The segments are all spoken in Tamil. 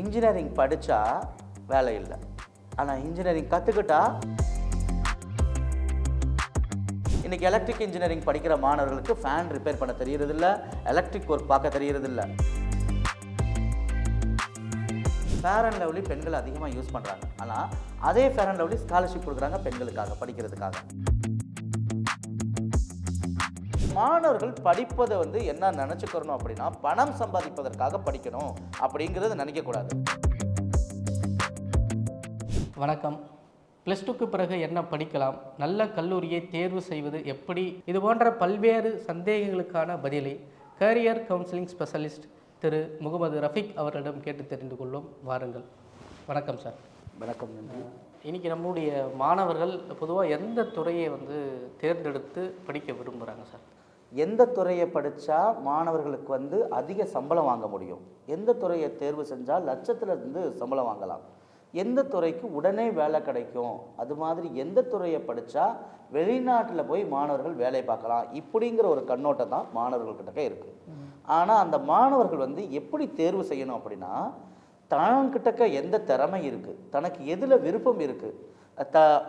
இன்ஜினியரிங் படித்தா வேலை இல்லை, ஆனால் இன்ஜினியரிங் கற்றுக்கிட்டா. இன்றைக்கி எலக்ட்ரிக் இன்ஜினியரிங் படிக்கிற மாணவர்களுக்கு ஃபேன் ரிப்பேர் பண்ண தெரியறதில்ல, எலக்ட்ரிக் ஒர்க் பார்க்க தெரியறதில்ல. ஃபேர் அண்ட் லவ்லி பெண்கள் அதிகமாக யூஸ் பண்ணுறாங்க, ஆனால் அதே ஃபேர் அண்ட் லவ்லி ஸ்காலர்ஷிப் கொடுக்குறாங்க பெண்களுக்காக படிக்கிறதுக்காக. மாணவர்கள் படிப்பதை என்ன நினச்சிக்கிறணும் அப்படின்னா, பணம் சம்பாதிப்பதற்காக படிக்கணும் அப்படிங்கிறது நினைக்கக்கூடாது. வணக்கம். +2க்கு பிறகு என்ன படிக்கலாம், நல்ல கல்லூரியை தேர்வு செய்வது எப்படி, இது போன்ற பல்வேறு சந்தேகங்களுக்கான பதிலை கேரியர் கவுன்சிலிங் ஸ்பெஷலிஸ்ட் திரு முகமது ரஃபீக் அவர்களிடம் கேட்டு தெரிந்து கொள்ளும். வாருங்கள். வணக்கம் சார். வணக்கம். இன்றைக்கி நம்முடைய மாணவர்கள் பொதுவாக எந்த துறையை தேர்ந்தெடுத்து படிக்க விரும்புகிறாங்க சார்? எந்த துறையை படித்தா மாணவர்களுக்கு அதிக சம்பளம் வாங்க முடியும், எந்த துறையை தேர்வு செஞ்சால் லட்சத்திலிருந்து சம்பளம் வாங்கலாம், எந்த துறைக்கு உடனே வேலை கிடைக்கும், அது மாதிரி எந்த துறையை படித்தா வெளிநாட்டில் போய் மாணவர்கள் வேலை பார்க்கலாம், இப்படிங்கிற ஒரு கண்ணோட்டம் தான் மாணவர்கள்கிட்ட இருக்குது. ஆனால் அந்த மாணவர்கள் எப்படி தேர்வு செய்யணும் அப்படின்னா, தனக்கிட்டக்க எந்த திறமை இருக்குது, தனக்கு எதில் விருப்பம் இருக்குது,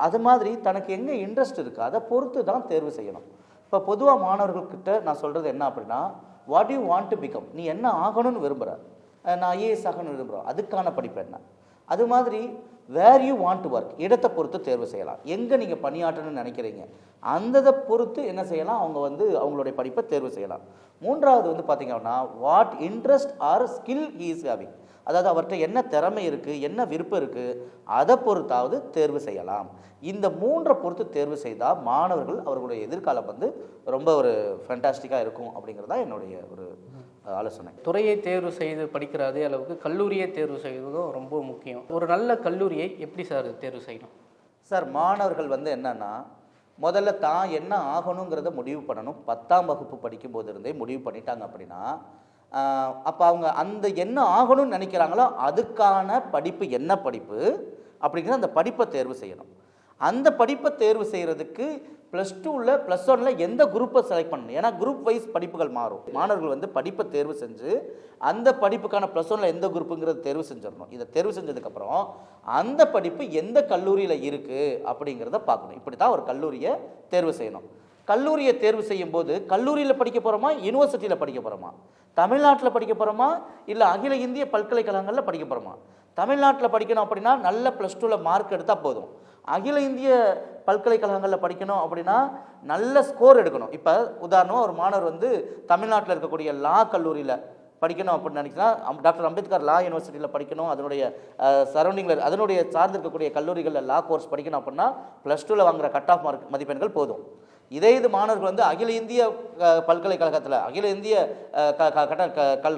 அது மாதிரி தனக்கு எங்கே இன்ட்ரெஸ்ட் இருக்குது, அதை பொறுத்து தான் தேர்வு செய்யணும். இப்போ பொதுவாக மாணவர்கள்கிட்ட நான் சொல்கிறது என்ன அப்படின்னா, what you want to become, நீ என்ன ஆகணும்னு விரும்புகிற, நான் ஐஏஎஸ் ஆகணும்னு விரும்புகிறேன், அதுக்கான படிப்பு என்ன. அது மாதிரி where you want to work, இடத்தை பொறுத்து தேர்வு செய்யலாம். எங்கே நீங்கள் பணியாற்றணும்னு நினைக்கிறீங்க அந்ததை பொறுத்து என்ன செய்யலாம், அவங்க அவங்களுடைய படிப்பை தேர்வு செய்யலாம். மூன்றாவது பார்த்தீங்கன்னா, what interest or skill he is having, அதாவது அவர்கிட்ட என்ன திறமை இருக்குது, என்ன விருப்பம் இருக்குது, அதை பொறுத்தாவது தேர்வு செய்யலாம். இந்த மூன்றை பொறுத்து தேர்வு செய்தால் மாணவர்கள் அவர்களுடைய எதிர்காலம் ரொம்ப ஒரு ஃபேண்டாஸ்டிக்காக இருக்கும் அப்படிங்கிறதா என்னுடைய ஒரு ஆலோசனை. துறையை தேர்வு செய்து படிக்கிற அதே அளவுக்கு கல்லூரியை தேர்வு செய்வதும் ரொம்ப முக்கியம். ஒரு நல்ல கல்லூரியை எப்படி சார் தேர்வு செய்யணும்? சார், மாணவர்கள் என்னென்னா, முதல்ல தான் என்ன ஆகணுங்கிறத முடிவு பண்ணணும். 10ஆம் வகுப்பு படிக்கும்போது இருந்தே முடிவு பண்ணிட்டாங்க அப்படின்னா, அப்போ அவங்க அந்த என்ன ஆகணும்னு நினைக்கிறாங்களோ அதுக்கான படிப்பு என்ன படிப்பு அப்படிங்கிற அந்த படிப்பை தேர்வு செய்யணும். அந்த படிப்பை தேர்வு செய்கிறதுக்கு +2ல் +1ல் எந்த குரூப்பை செலக்ட் பண்ணணும், ஏன்னா குரூப் வைஸ் படிப்புகள் மாறும். மாணவர்கள் படிப்பை தேர்வு செஞ்சு அந்த படிப்புக்கான +1ல் எந்த குரூப்புங்கிறத தேர்வு செஞ்சிடணும். இதை தேர்வு செஞ்சதுக்கப்புறம் அந்த படிப்பு எந்த கல்லூரியில் இருக்குது அப்படிங்கிறத பார்க்கணும். இப்படி தான் ஒரு கல்லூரியை தேர்வு செய்யணும். கல்லூரியை தேர்வு செய்யும் போது கல்லூரியில் படிக்க போகிறோமா, யூனிவர்சிட்டியில் படிக்க போகிறோமா, தமிழ்நாட்டில் படிக்க போகிறோமா, இல்லை அகில இந்திய பல்கலைக்கழகங்களில் படிக்க போகிறோமா. தமிழ்நாட்டில் படிக்கணும் அப்படின்னா நல்ல +2ல் மார்க் எடுத்தால் போதும். அகில இந்திய பல்கலைக்கழகங்களில் படிக்கணும் அப்படின்னா நல்ல ஸ்கோர் எடுக்கணும். இப்போ உதாரணமாக ஒரு மாணவர் தமிழ்நாட்டில் இருக்கக்கூடிய லா கல்லூரியில் படிக்கணும் அப்படின்னு நினைக்கிறா, டாக்டர் அம்பேத்கர் லா யூனிவர்சிட்டியில் படிக்கணும், அதனுடைய சரௌண்டிங்கில் அதனுடைய சார்ந்து இருக்கக்கூடிய கல்லூரிகளில் லா கோர்ஸ் படிக்கணும் அப்படின்னா +2ல் வாங்குகிற கட் ஆஃப் மார்க் மதிப்பெண்கள் போதும். இதே இது மாணவர்கள் அகில இந்திய பல்கலைக்கழகத்தில் அகில இந்திய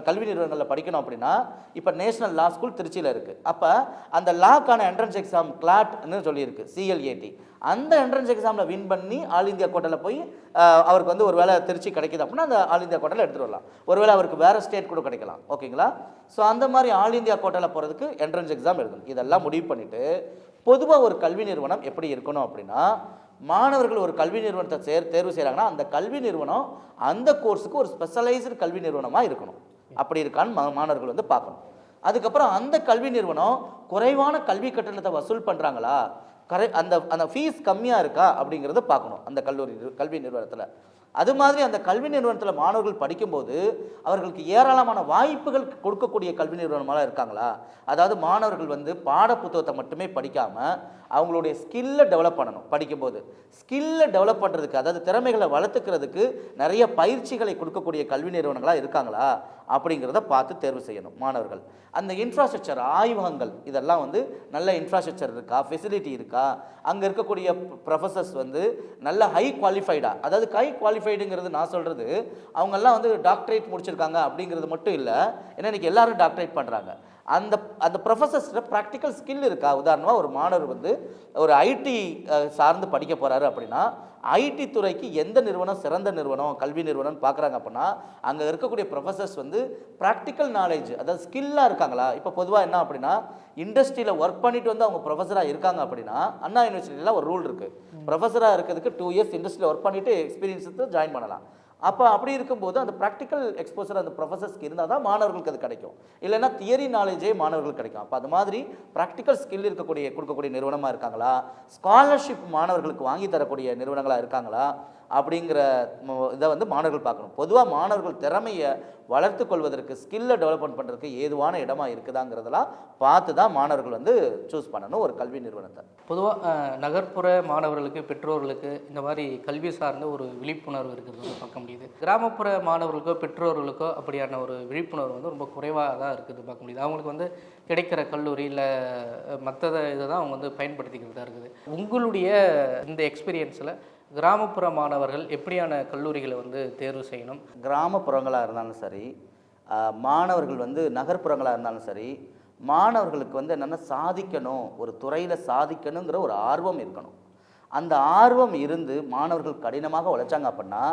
கல்வி நிறுவனங்களில் படிக்கணும் அப்படின்னா, இப்போ நேஷனல் லா ஸ்கூல் திருச்சியில் இருக்குது. அப்போ அந்த லாக்கான என்ட்ரன்ஸ் எக்ஸாம் கிளாட்னு சொல்லியிருக்கு, CLAT. அந்த என்ட்ரன்ஸ் எக்ஸாமில் வின் பண்ணி ஆல் இந்தியா கோட்டாவில் போய் அவருக்கு ஒரு வேளை திருச்சி கிடைக்கிது அப்படின்னா அந்த ஆல் இந்தியா கோட்டாவில் எடுத்துகிட்டு வரலாம். ஒருவேளை அவருக்கு வேறு ஸ்டேட் கூட கிடைக்கலாம். ஓகேங்களா? ஸோ அந்த மாதிரி ஆல் இந்தியா கோட்டாவில் போகிறதுக்கு என்ட்ரன்ஸ் எக்ஸாம் எழுதணும். இதெல்லாம் முடிவு பண்ணிவிட்டு பொதுவாக ஒரு கல்வி நிறுவனம் எப்படி இருக்கணும் அப்படின்னா, மாணவர்கள் ஒரு கல்வி நிறுவனத்தை தேர்வு செய்கிறாங்கன்னா அந்த கல்வி நிறுவனம் அந்த கோர்ஸுக்கு ஒரு ஸ்பெஷலைஸ்டு கல்வி நிறுவனமாக இருக்கணும். அப்படி இருக்கான்னு மாணவர்கள் பார்க்கணும். அதுக்கப்புறம் அந்த கல்வி நிறுவனம் குறைவான கல்வி கட்டணத்தை வசூல் பண்ணுறாங்களா, அந்த ஃபீஸ் கம்மியாக இருக்கா அப்படிங்கிறத பார்க்கணும் அந்த கல்வி நிறுவனத்தில். அது மாதிரி அந்த கல்வி நிறுவனத்தில் மாணவர்கள் படிக்கும்போது அவர்களுக்கு ஏராளமான வாய்ப்புகள் கொடுக்கக்கூடிய கல்வி நிறுவனமாக இருக்காங்களா, அதாவது மாணவர்கள் பாட புத்தகத்தை மட்டுமே படிக்காமல் அவங்களுடைய ஸ்கில்லை டெவலப் பண்ணணும். படிக்கும்போது ஸ்கில்லை டெவலப் பண்ணுறதுக்கு, அதாவது திறமைகளை வளர்த்துக்கிறதுக்கு நிறைய பயிற்சிகளை கொடுக்கக்கூடிய கல்வி நிறுவனங்களாக இருக்காங்களா அப்படிங்கிறத பார்த்து தேர்வு செய்யணும் மாணவர்கள். அந்த இன்ஃப்ராஸ்ட்ரக்சர், ஆய்வகங்கள், இதெல்லாம் நல்ல இன்ஃப்ராஸ்ட்ரக்சர் இருக்கா, ஃபெசிலிட்டி இருக்கா, அங்கே இருக்கக்கூடிய ப்ரொஃபஸர்ஸ் நல்ல ஹை குவாலிஃபைடாக, அதாவது ஹை குவாலிஃபைடுங்கிறது நான் சொல்கிறது அவங்கெல்லாம் டாக்டரேட் முடிச்சிருக்காங்க அப்படிங்கிறது மட்டும் இல்லை. ஏன்னா இன்றைக்கி எல்லாரும் டாக்டரேட் பண்ணுறாங்க. அந்த ப்ரொஃபஸர்ஸ்ட ப்ராக்டிக்கல் ஸ்கில் இருக்கா. உதாரணமாக ஒரு மாணவர் ஒரு ஐடி சார்ந்து படிக்க போகிறாரு அப்படின்னா ஐடி துறைக்கு எந்த நிறுவனம் சிறந்த நிறுவனம், கல்வி நிறுவனம் பார்க்குறாங்க அப்படின்னா அங்கே இருக்கக்கூடிய ப்ரொஃபஸர்ஸ் ப்ராக்டிக்கல் நாலேஜ், அதாவது ஸ்கில்லாக இருக்காங்களா. இப்போ பொதுவாக என்ன அப்படின்னா, இண்டஸ்ட்ரியில் ஒர்க் பண்ணிட்டு அவங்க ப்ரொஃபஸராக இருக்காங்க அப்படின்னா அண்ணா யூனிவர்சிட்டியில் ஒரு ரூல் இருக்குது, ப்ரொஃபஸராக இருக்கிறதுக்கு 2 இயர்ஸ் இண்டஸ்ட்ரியில் ஒர்க் பண்ணிவிட்டு எக்ஸ்பீரியன்ஸ் ஜாயின் பண்ணலாம். அப்போ அப்படி இருக்கும்போது அந்த ப்ராக்டிக்கல் எக்ஸ்போசர் அந்த ப்ரொஃபஸர்ஸ்க்கு இருந்தால் தான் மாணவர்களுக்கு அது கிடைக்கும். இல்லைன்னா தியரி நாலேஜே மாணவர்களுக்கு கிடைக்கும். அப்போ அது மாதிரி ப்ராக்டிக்கல் ஸ்கில் கொடுக்கக்கூடிய நிறுவனமாக இருக்காங்களா, ஸ்காலர்ஷிப் மாணவர்களுக்கு வாங்கி தரக்கூடிய நிறுவனங்களாக இருக்காங்களா அப்படிங்கிற இதை வந்து மாணவர்கள் பார்க்கணும். பொதுவாக மாணவர்கள் திறமையை வளர்த்து கொள்வதற்கு, ஸ்கில்லை டெவலப்மெண்ட் பண்ணுறதுக்கு ஏதுவான இடமா இருக்குதாங்கிறதெல்லாம் பார்த்து தான் மாணவர்கள் வந்து சூஸ் பண்ணணும் ஒரு கல்வி நிறுவனத்தை. பொதுவாக நகர்ப்புற மாணவர்களுக்கு, பெற்றோர்களுக்கு இந்த மாதிரி கல்வி சார்ந்த ஒரு விழிப்புணர்வு இருக்கிறது வந்து பார்க்க முடியுது. கிராமப்புற மாணவர்களுக்கோ பெற்றோர்களுக்கோ அப்படியான ஒரு விழிப்புணர்வு வந்து ரொம்ப குறைவாக தான் இருக்குது பார்க்க முடியுது. அவங்களுக்கு வந்து கிடைக்கிற கல்லூரி இல்லை மற்ற இதை தான் அவங்க வந்து பயன்படுத்திக்கிட்டு தான் இருக்குது. உங்களுடைய இந்த எக்ஸ்பீரியன்ஸில் கிராமப்புற மாணவர்கள் எப்படியான கல்லூரிகளை வந்து தேர்வு செய்யணும்? கிராமப்புறங்களாக இருந்தாலும் சரி, மாணவர்கள் வந்து நகர்ப்புறங்களாக இருந்தாலும் சரி, மாணவர்களுக்கு வந்து என்னென்னா சாதிக்கணும், ஒரு துறையில் சாதிக்கணுங்கிற ஒரு ஆர்வம் இருக்கணும். அந்த ஆர்வம் இருந்து மாணவர்கள் கடினமாக உழைச்சாங்க அப்படின்னா,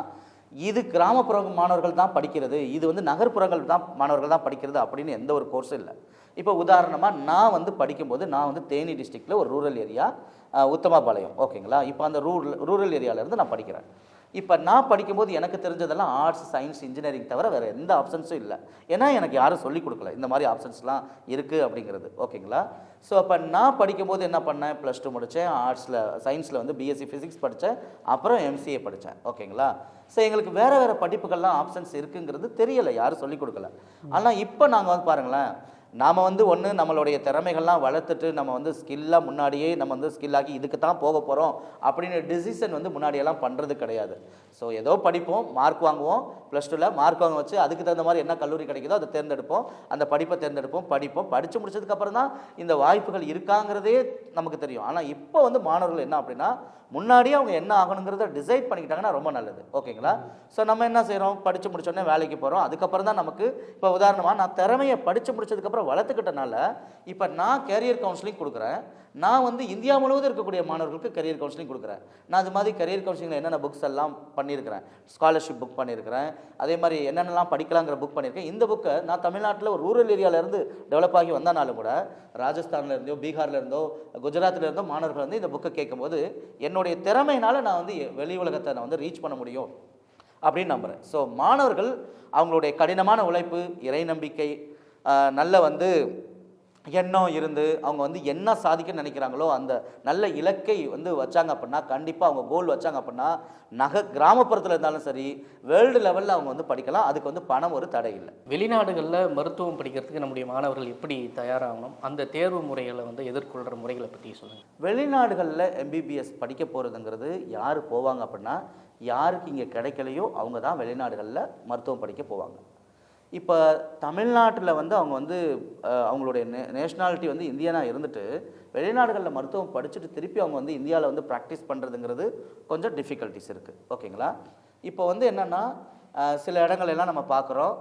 இது கிராமப்புற மாணவர்கள் தான் படிக்கிறது, இது வந்து நகர்ப்புறங்கள் தான் மாணவர்கள் தான் படிக்கிறது அப்படின்னு எந்த ஒரு கோர்ஸும் இல்லை. இப்போ உதாரணமாக நான் வந்து படிக்கும்போது, நான் வந்து தேனி டிஸ்ட்ரிக்டில் ஒரு ரூரல் ஏரியா, உத்தமாபாளையம், ஓகேங்களா. இப்போ அந்த ரூரல் ஏரியாவிலேருந்து நான் படிக்கிறேன். இப்போ நான் படிக்கும்போது எனக்கு தெரிஞ்சதெல்லாம் ஆர்ட்ஸ், சயின்ஸ், இன்ஜினியரிங் தவிர வேறு எந்த ஆப்ஷன்ஸும் இல்லை. ஏன்னா எனக்கு யாரும் சொல்லிக் கொடுக்கல இந்த மாதிரி ஆப்ஷன்ஸ்லாம் இருக்குது அப்படிங்கிறது, ஓகேங்களா. ஸோ அப்போ நான் படிக்கும்போது என்ன பண்ணேன், +2 முடித்தேன், ஆர்ட்ஸில் சயின்ஸில் வந்து பிஎஸ்சி ஃபிசிக்ஸ் படித்தேன், அப்புறம் எம்சிஏ படித்தேன், ஓகேங்களா. ஸோ எங்களுக்கு வேறு வேறு படிப்புகள்லாம் ஆப்ஷன்ஸ் இருக்குங்கிறது தெரியலை, யாரும் சொல்லிக் கொடுக்கல. ஆனால் இப்போ நாங்கள் வந்து பாருங்களேன், நாம் வந்து ஒன்று நம்மளுடைய திறமைகள்லாம் வளர்த்துட்டு நம்ம வந்து ஸ்கில்லாக முன்னாடியே நம்ம வந்து ஸ்கில்லாகி இதுக்கு தான் போக போகிறோம் அப்படின்னு டிசிஷன் வந்து முன்னாடியெல்லாம் பண்ணுறது கிடையாது. ஸோ ஏதோ படிப்போம், மார்க் வாங்குவோம், +2ல் மார்க் வாங்க வச்சு அதுக்கு தகுந்த மாதிரி என்ன கல்லூரி கிடைக்குதோ அதை தேர்ந்தெடுப்போம், அந்த படிப்பை தேர்ந்தெடுப்போம், படித்து முடிச்சதுக்கப்புறம் தான் இந்த வாய்ப்புகள் இருக்காங்கிறதே நமக்கு தெரியும். ஆனால் இப்போ வந்து மாணவர்கள் என்ன அப்படின்னா, முன்னாடியே அவங்க என்ன ஆகணுங்கிறத டிசைட் பண்ணிக்கிட்டாங்கன்னா ரொம்ப நல்லது, ஓகேங்களா. ஸோ நம்ம என்ன செய்கிறோம், படித்து முடிச்சோடனே வேலைக்கு போகிறோம். அதுக்கப்புறம் தான் நமக்கு இப்போ உதாரணமாக நான் திறமையை படித்து முடிச்சதுக்கப்புறம் வளர்த்துக்கிட்டனால இப்போ நான் கேரியர் கவுன்சிலிங் கொடுக்குறேன். நான் வந்து இந்தியா முழுவதும் இருக்கக்கூடிய மாணவர்களுக்கு கரியர் கவுன்சிலிங் கொடுக்குறேன். நான் அது மாதிரி கரியர் கவுன்சிலிங்கில் என்னென்ன புக்ஸ் எல்லாம் பண்ணியிருக்கிறேன், ஸ்காலர்ஷிப் புக் பண்ணியிருக்கிறேன், அதே மாதிரி என்னென்னலாம் படிக்கலாங்கிற புக் பண்ணியிருக்கேன். இந்த புக்கை நான் தமிழ்நாட்டில் ஒரு ரூரல் ஏரியாவிலேருந்து டெவலப் ஆகி வந்தனாலும் கூட ராஜஸ்தான்லேருந்தோ, பீகார்லேருந்தோ, குஜராத்லேருந்தோ மாணவர்கள் வந்து இந்த புக்கை கேட்கும்போது என்னுடைய திறமையினால் நான் வந்து வெளி உலகத்தை நான் வந்து ரீச் பண்ண முடியும் அப்படின்னு நம்புகிறேன். ஸோ மாணவர்கள் அவங்களுடைய கடினமான உழைப்பு, இறை நம்பிக்கை, நல்ல வந்து எண்ணம் இருந்து அவங்க வந்து என்ன சாதிக்க நினைக்கிறாங்களோ அந்த நல்ல இலக்கை வந்து வச்சாங்க அப்படின்னா, கண்டிப்பாக அவங்க கோல் வச்சாங்க அப்படின்னா கிராமப்புறத்தில் இருந்தாலும் சரி, வேர்ல்டு லெவலில் அவங்க வந்து படிக்கலாம். அதுக்கு வந்து பணம் ஒரு தடை இல்லை. வெளிநாடுகளில் மருத்துவம் படிக்கிறதுக்கு நம்முடைய மாணவர்கள் எப்படி தயாராகணும், அந்த தேர்வு முறைகளை வந்து எதிர்கொள்கிற முறைகளை பற்றி சொல்லுங்கள். வெளிநாடுகளில் எம்பிபிஎஸ் படிக்க போகிறதுங்கிறது யார் போவாங்க அப்படின்னா, யாருக்கு இங்கே கிடைக்கலையோ அவங்க தான் வெளிநாடுகளில் மருத்துவம் படிக்க போவாங்க. இப்போ தமிழ்நாட்டில் வந்து அவங்க வந்து அவங்களுடைய நேஷ்னாலிட்டி வந்து இந்தியனாக இருந்துட்டு வெளிநாடுகளில் மருத்துவம் படிச்சுட்டு திருப்பி அவங்க வந்து இந்தியாவில் வந்து ப்ராக்டிஸ் பண்ணுறதுங்கிறது கொஞ்சம் டிஃபிகல்ட்டிஸ் இருக்குது, ஓகேங்களா. இப்போ வந்து என்னென்னா, சில இடங்களெல்லாம் நம்ம பார்க்குறோம்,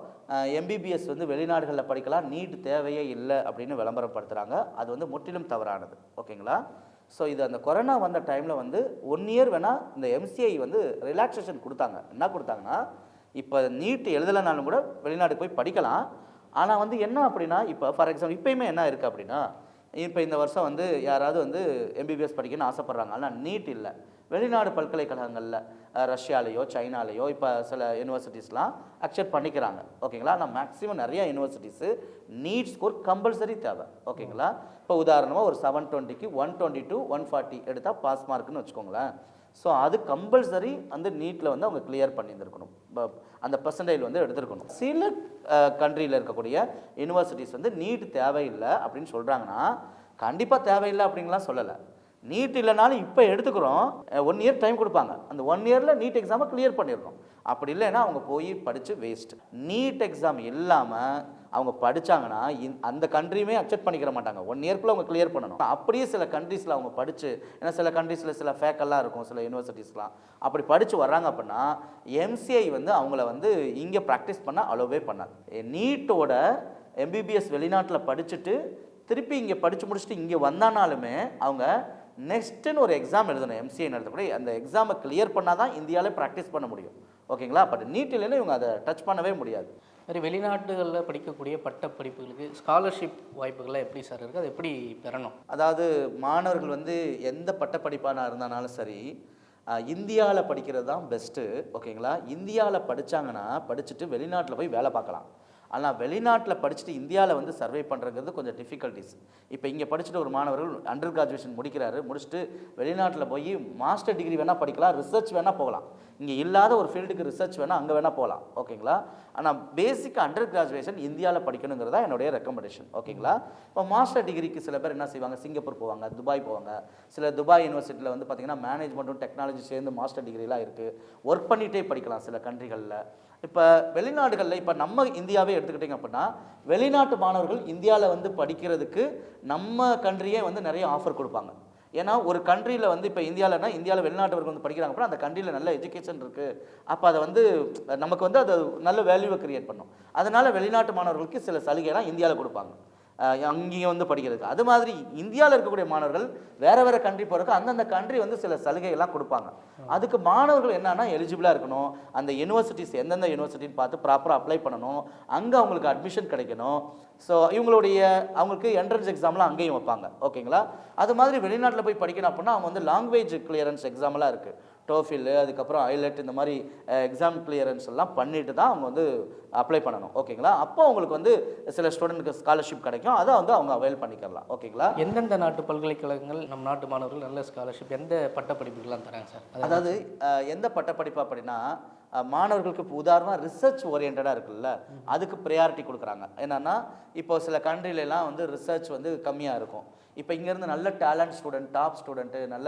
எம்பிபிஎஸ் வந்து வெளிநாடுகளில் படிக்கலாம், நீட் தேவையே இல்லை அப்படின்னு விளம்பரப்படுத்துகிறாங்க. அது வந்து முற்றிலும் தவறானது, ஓகேங்களா. ஸோ இது அந்த கொரோனா வந்த டைமில் வந்து 1 இயர் வேணால் இந்த எம்சிஐ வந்து ரிலாக்ஸேஷன் கொடுத்தாங்க. என்ன கொடுத்தாங்கன்னா, இப்போ நீட் எழுதலைனாலும் கூட வெளிநாடு போய் படிக்கலாம். ஆனால் வந்து என்ன அப்படின்னா, இப்போ ஃபார் எக்ஸாம்பிள் இப்போயுமே என்ன இருக்குது அப்படின்னா, இப்போ இந்த வருஷம் வந்து யாராவது வந்து எம்பிபிஎஸ் படிக்கணும்னு ஆசைப்பட்றாங்க, ஆனால் நீட் இல்லை. வெளிநாடு பல்கலைக்கழகங்களில் ரஷ்யாலேயோ சைனாலேயோ இப்போ சில யூனிவர்சிட்டிஸ்லாம் அக்செப்ட் பண்ணிக்கிறாங்க, ஓகேங்களா. ஆனால் மேக்ஸிமம் நிறைய யூனிவர்சிட்டிஸு நீட் ஸ்கோர் கம்பல்சரி தேவை, ஓகேங்களா. இப்போ உதாரணமாக ஒரு 720க்கு 122 140 எடுத்தால் பாஸ் மார்க்குன்னு வச்சுக்கோங்களேன். ஸோ அது கம்பல்சரி அந்த நீட்டில் வந்து அவங்க கிளியர் பண்ணியிருந்துருக்கணும், அந்த பர்சன்டேஜ் வந்து எடுத்துருக்கணும். சில கண்ட்ரியில் இருக்கக்கூடிய யூனிவர்சிட்டிஸ் வந்து நீட் தேவையில்லை அப்படின்னு சொல்கிறாங்கன்னா, கண்டிப்பாக தேவையில்லை அப்படின்லாம் சொல்லலை. நீட் இல்லைனாலும் இப்போ எடுத்துக்கிறோம், 1 இயர் டைம் கொடுப்பாங்க, அந்த 1 இயரில் நீட் எக்ஸாமை கிளியர் பண்ணிடணும். அப்படி இல்லைன்னா அவங்க போய் படித்து வேஸ்ட்டு. நீட் எக்ஸாம் இல்லாமல் அவங்க படித்தாங்கன்னா அந்த கண்ட்ரியுமே அக்செப்ட் பண்ணிக்கிற மாட்டாங்க. 1 இயர்க்குள்ளே அவங்க கிளியர் பண்ணணும். அப்படியே சில கண்ட்ரீஸில் அவங்க படித்து, ஏன்னா சில கண்ட்ரீஸில் சில ஃபேக்கெல்லாம் இருக்கும், சில யூனிவர்சிட்டிஸ்லாம் அப்படி படித்து வர்றாங்க அப்படின்னா எம்சிஐ வந்து அவங்கள வந்து இங்கே ப்ராக்டிஸ் பண்ண அலோவே பண்ணாது. நீட்டோட எம்பிபிஎஸ் வெளிநாட்டில் படிச்சுட்டு திருப்பி இங்கே படித்து முடிச்சுட்டு இங்கே வந்தானாலுமே அவங்க நெக்ஸ்ட்டுன்னு ஒரு எக்ஸாம் எழுதணும். எம்சிஐ நடத்தக்கூடிய அந்த எக்ஸாமை கிளியர் பண்ணால் தான் இந்தியாவில் ப்ராக்டிஸ் பண்ண முடியும், ஓகேங்களா. பட் நீட் இல்லைன்னா இவங்க அதை டச் பண்ணவே முடியாது. சரி, வெளிநாட்டுகளில் படிக்கக்கூடிய பட்ட படிப்புகளுக்கு ஸ்காலர்ஷிப் வாய்ப்புகள்லாம் எப்படி சார் இருக்குது, அது எப்படி பெறணும்? அதாவது மாணவர்கள் வந்து எந்த பட்ட படிப்பான இருந்தாலும் சரி, இந்தியாவில் படிக்கிறது தான் பெஸ்ட்டு. ஓகேங்களா? இந்தியாவில் படித்தாங்கன்னா படிச்சுட்டு வெளிநாட்டில் போய் வேலை பார்க்கலாம். ஆனால் வெளிநாட்டில் படிச்சுட்டு இந்தியாவில் வந்து சர்வே பண்ணுறங்கிறது கொஞ்சம் டிஃபிகல்ட்டிஸ். இப்போ இங்கே படிச்சுட்டு ஒரு மாணவர்கள் அண்டர் கிராஜுவேஷன் முடிக்கிறாரு, முடிச்சுட்டு வெளிநாட்டில் போய் மாஸ்டர் டிகிரி வேணால் படிக்கலாம், ரிசர்ச் வேணால் போகலாம். இங்கே இல்லாத ஒரு ஃபீல்டுக்கு ரிசர்ச் வேணால் அங்கே வேணால் போகலாம். ஓகேங்களா? ஆனால் பேசிக் அண்டர் கிராஜுவேஷன் இந்தியாவில் படிக்கணுங்கிறதா என்னுடைய ரெக்கமெண்டேஷன். ஓகேங்களா? இப்போ மாஸ்டர் டிகிரிக்கு சில பேர் என்ன செய்வாங்க, சிங்கப்பூர் போவாங்க, துபாய் போவாங்க. சில துபாய் யூனிவர்சிட்டியில் வந்து பார்த்திங்கன்னா மேனேஜ்மெண்ட்டும் டெக்னாலஜி சேர்ந்து மாஸ்டர் டிகிரிலாம் இருக்குது. ஒர்க் பண்ணிகிட்டே படிக்கலாம் சில கண்ட்ரிகளில். இப்போ வெளிநாடுகளில் இப்போ நம்ம இந்தியாவே எடுத்துக்கிட்டிங்க அப்படின்னா வெளிநாட்டு மாணவர்கள் இந்தியாவில் வந்து படிக்கிறதுக்கு நம்ம கண்ட்ரியே வந்து நிறைய ஆஃபர் கொடுப்பாங்க. ஏன்னா ஒரு கண்ட்ரியில் வந்து இப்போ இந்தியாவில் வெளிநாட்டவர்கள் வந்து படிக்கிறாங்க அப்படின்னா அந்த கண்ட்ரியில் நல்ல எஜுகேஷன் இருக்குது. அப்போ அதை வந்து நமக்கு வந்து அது நல்ல வேல்யூவை கிரியேட் பண்ணும். அதனால் வெளிநாட்டு மாணவர்களுக்கு சில சலுகைலாம் இந்தியாவில் கொடுப்பாங்க அங்கேயும் வந்து படிக்கிறதுக்கு. அது மாதிரி இந்தியாவில் இருக்கக்கூடிய மாணவர்கள் வேறு கண்ட்ரி போகிறதுக்கு அந்தந்த கண்ட்ரி வந்து சில சலுகைகள்லாம் கொடுப்பாங்க. அதுக்கு மாணவர்கள் என்னன்னா எலிஜிபிளாக இருக்கணும், அந்த யூனிவர்சிட்டிஸ் எந்தெந்த யூனிவர்சிட்டின்னு பார்த்து ப்ராப்பராக அப்ளை பண்ணணும், அங்கே அவங்களுக்கு அட்மிஷன் கிடைக்கணும். ஸோ அவங்களுக்கு என்ட்ரன்ஸ் எக்ஸாம்லாம் அங்கேயும் வைப்பாங்க. ஓகேங்களா? அது மாதிரி வெளிநாட்டில் போய் படிக்கணும் அப்படின்னா அவங்க வந்து லாங்குவேஜ் கிளியரன்ஸ் எக்ஸாம்லாம் இருக்குது, டோஃபில், அதுக்கப்புறம் ஐலெட், இந்த மாதிரி எக்ஸாம் கிளியரன்ஸ் எல்லாம் பண்ணிட்டு தான் அவங்க வந்து அப்ளை பண்ணணும். ஓகேங்களா? அப்போ அவங்களுக்கு வந்து சில ஸ்டூடெண்ட்டுக்கு ஸ்காலர்ஷிப் கிடைக்கும், அதை வந்து அவங்க அவைல் பண்ணிக்கலாம். ஓகேங்களா? எந்தெந்த நாட்டு பல்கலைக்கழகங்கள் நம் நாட்டு மாணவர்கள் நல்ல ஸ்காலர்ஷிப் எந்த பட்டப்படிப்புகள்லாம் தராங்க சார்? அதாவது எந்த பட்டப்படிப்பு அப்படின்னா மாணவர்களுக்கு இப்போ உதாரணமாக ரிசர்ச் ஓரியன்டாக இருக்குல்ல, அதுக்கு ப்ரையாரிட்டி கொடுக்குறாங்க. என்னென்னா இப்போ சில கண்ட்ரிலெலாம் வந்து ரிசர்ச் வந்து கம்மியாக இருக்கும். இப்போ இங்கேருந்து நல்ல டேலண்ட் ஸ்டூடெண்ட், டாப் ஸ்டூடெண்ட்டு, நல்ல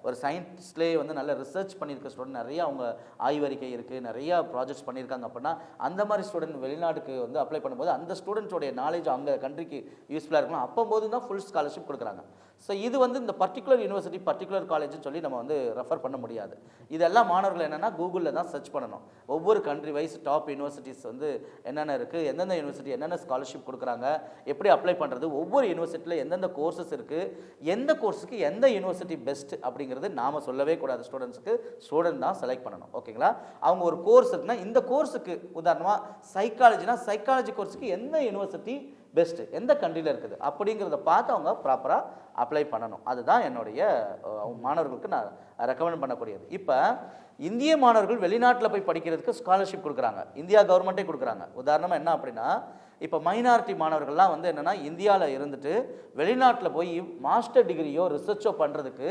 ஒரு சயின்ஸ்லேயே வந்து நல்ல ரிசர்ச் பண்ணியிருக்க ஸ்டூடெண்ட், நிறைய அவங்க ஆய்வறிக்கை இருக்குது, நிறையா ப்ராஜெக்ட்ஸ் பண்ணியிருக்காங்க அப்படின்னா அந்த மாதிரி ஸ்டூடெண்ட் வெளிநாட்டுக்கு வந்து அப்ளை பண்ணும்போது அந்த ஸ்டூடெண்ட்ஸோடைய நாலேஜ் அவங்க கண்ட்ரிக்கு யூஸ்ஃபுல்லாக இருக்கலாம். அப்போது தான் ஃபுல் ஸ்காலர்ஷிப் கொடுக்குறாங்க. ஸோ இது வந்து இந்த பர்டிகுலர் யூனிவர்சிட்டி, பர்டிகுலர் காலேஜ்னு சொல்லி நம்ம வந்து ரெஃபர் பண்ண முடியாது. இதெல்லாம் மாணவர்கள் என்னென்னா கூகுளில் தான் சர்ச் பண்ணணும். ஒவ்வொரு கண்ட்ரி வைஸ் டாப் யூனிவர்சிட்டிஸ் வந்து என்னென்ன இருக்குது, எந்தெந்த யூனிவர்சிட்டி என்னென்ன ஸ்காலர்ஷிப் கொடுக்குறாங்க, எப்படி அப்ளை பண்ணுறது, ஒவ்வொரு யூனிவர்சிட்டியில் எந்தெந்த கோர்சஸ் இருக்குது, எந்த கோர்ஸுக்கு எந்த யூனிவர்சிட்டி பெஸ்ட் அப்படிங்கிறது நாம் சொல்லவே கூடாது. ஸ்டூடெண்ட் தான் செலக்ட் பண்ணணும். ஓகேங்களா? அவங்க ஒரு கோர்ஸ் இருக்குன்னா இந்த கோர்ஸுக்கு உதாரணமாக சைக்காலஜி கோர்ஸுக்கு எந்த யூனிவர்சிட்டி பெஸ்ட்டு, எந்த கண்ட்ரியில் இருக்குது அப்படிங்கிறத பார்த்து அவங்க ப்ராப்பராக அப்ளை பண்ணணும். அதுதான் என்னுடைய மாணவர்களுக்கு நான் ரெக்கமெண்ட் பண்ணக்கூடியது. இப்போ இந்திய மாணவர்கள் வெளிநாட்டில் போய் படிக்கிறதுக்கு ஸ்காலர்ஷிப் கொடுக்குறாங்க, இந்தியா கவர்மெண்ட்டே கொடுக்குறாங்க. உதாரணமாக என்ன அப்படின்னா இப்போ மைனாரிட்டி மாணவர்கள்லாம் வந்து என்னென்னா இந்தியாவில் இருந்துட்டு வெளிநாட்டில் போய் மாஸ்டர் டிகிரியோ ரிசர்ச்சோ பண்ணுறதுக்கு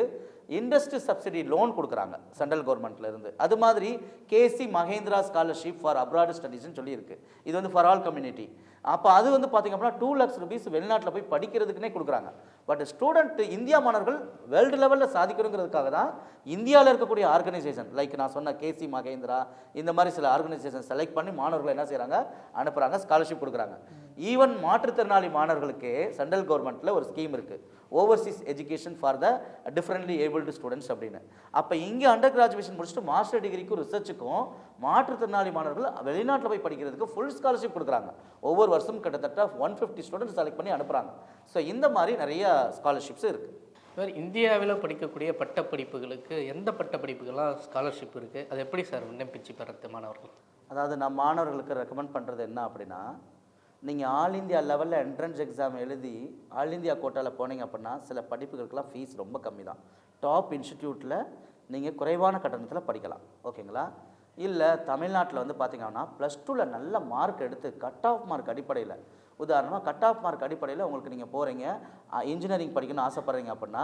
இண்டஸ்ட்ரி சப்சிடி லோன் கொடுக்குறாங்க சென்ட்ரல் கவர்மெண்ட்லேருந்து. அது மாதிரி கேசி மகேந்திரா ஸ்காலர்ஷிப் ஃபார் அப்ராட் ஸ்டடீஸ்ன்னு சொல்லியிருக்கு. இது வந்து ஃபார் ஆல் கம்யூனிட்டி. அப்போ அது வந்து பார்த்திங்க அப்படின்னா 2 lakhs rupees வெளிநாட்டில் போய் படிக்கிறதுக்குனே கொடுக்குறாங்க. பட் ஸ்டூடெண்ட் இந்தியா மாணவர்கள் வேர்ல்டு லெவலில் சாதிக்கணுங்கிறதுக்காக தான் இந்தியாவில் இருக்கக்கூடிய ஆர்கனைசேஷன் லைக் நான் சொன்ன கேசி மகேந்திரா இந்த மாதிரி சில ஆர்கனைசேஷன் செலக்ட் பண்ணி மாணவர்களை என்ன செய்கிறாங்க, அனுப்புகிறாங்க, ஸ்காலர்ஷிப் கொடுக்குறாங்க. ஈவன் மாற்றுத்திறனாளி மாணவர்களுக்கே சென்ட்ரல் கவர்மெண்ட்டில் ஒரு ஸ்கீம் இருக்குது, Overseas education for the differently abled students அப்படின்னு. அப்போ இங்கே அண்டர் கிராஜுவேஷன் முடிச்சுட்டு மாஸ்டர் டிகிரிக்கும் ரிசர்ச்சுக்கும் மாற்றுத்திறனாளி மாணவர்கள் வெளிநாட்டில் போய் படிக்கிறதுக்கு ஃபுல் ஸ்காலர்ஷிப் கொடுக்குறாங்க. ஒவ்வொரு வருஷம் கிட்டத்தட்ட 150 ஸ்டூடெண்ட்ஸ் செலக்ட் பண்ணி அனுப்புகிறாங்க. ஸோ இந்த மாதிரி நிறைய ஸ்காலர்ஷிப்ஸ் இருக்குது. சார், இந்தியாவில் படிக்கக்கூடிய பட்டப்படிப்புகளுக்கு எந்த பட்டப்படிப்புகள்லாம் ஸ்காலர்ஷிப் இருக்குது, அது எப்படி சார் விண்ணப்பிச்சு பெறது மாணவர்கள்? அதாவது நான் மாணவர்களுக்கு ரெக்கமெண்ட் பண்ணுறது என்ன அப்படின்னா, நீங்கள் ஆல் இந்தியா லெவலில் என்ட்ரன்ஸ் எக்ஸாம் எழுதி ஆல் இந்தியா கோட்டாவில் போனீங்க அப்படின்னா சில படிப்புகளுக்கெல்லாம் ஃபீஸ் ரொம்ப கம்மி தான். டாப் இன்ஸ்டிடியூட்டில் நீங்கள் குறைவான கட்டணத்தில் படிக்கலாம். ஓகேங்களா? இல்லை தமிழ்நாட்டில் வந்து பார்த்திங்கன்னா +2ல் நல்ல மார்க் எடுத்து கட் ஆஃப் மார்க் அடிப்படையில், உதாரணமாக கட் ஆஃப் மார்க் அடிப்படையில் உங்களுக்கு நீங்கள் போகிறீங்க, இன்ஜினியரிங் படிக்கணும்னு ஆசைப்பட்றீங்க அப்படின்னா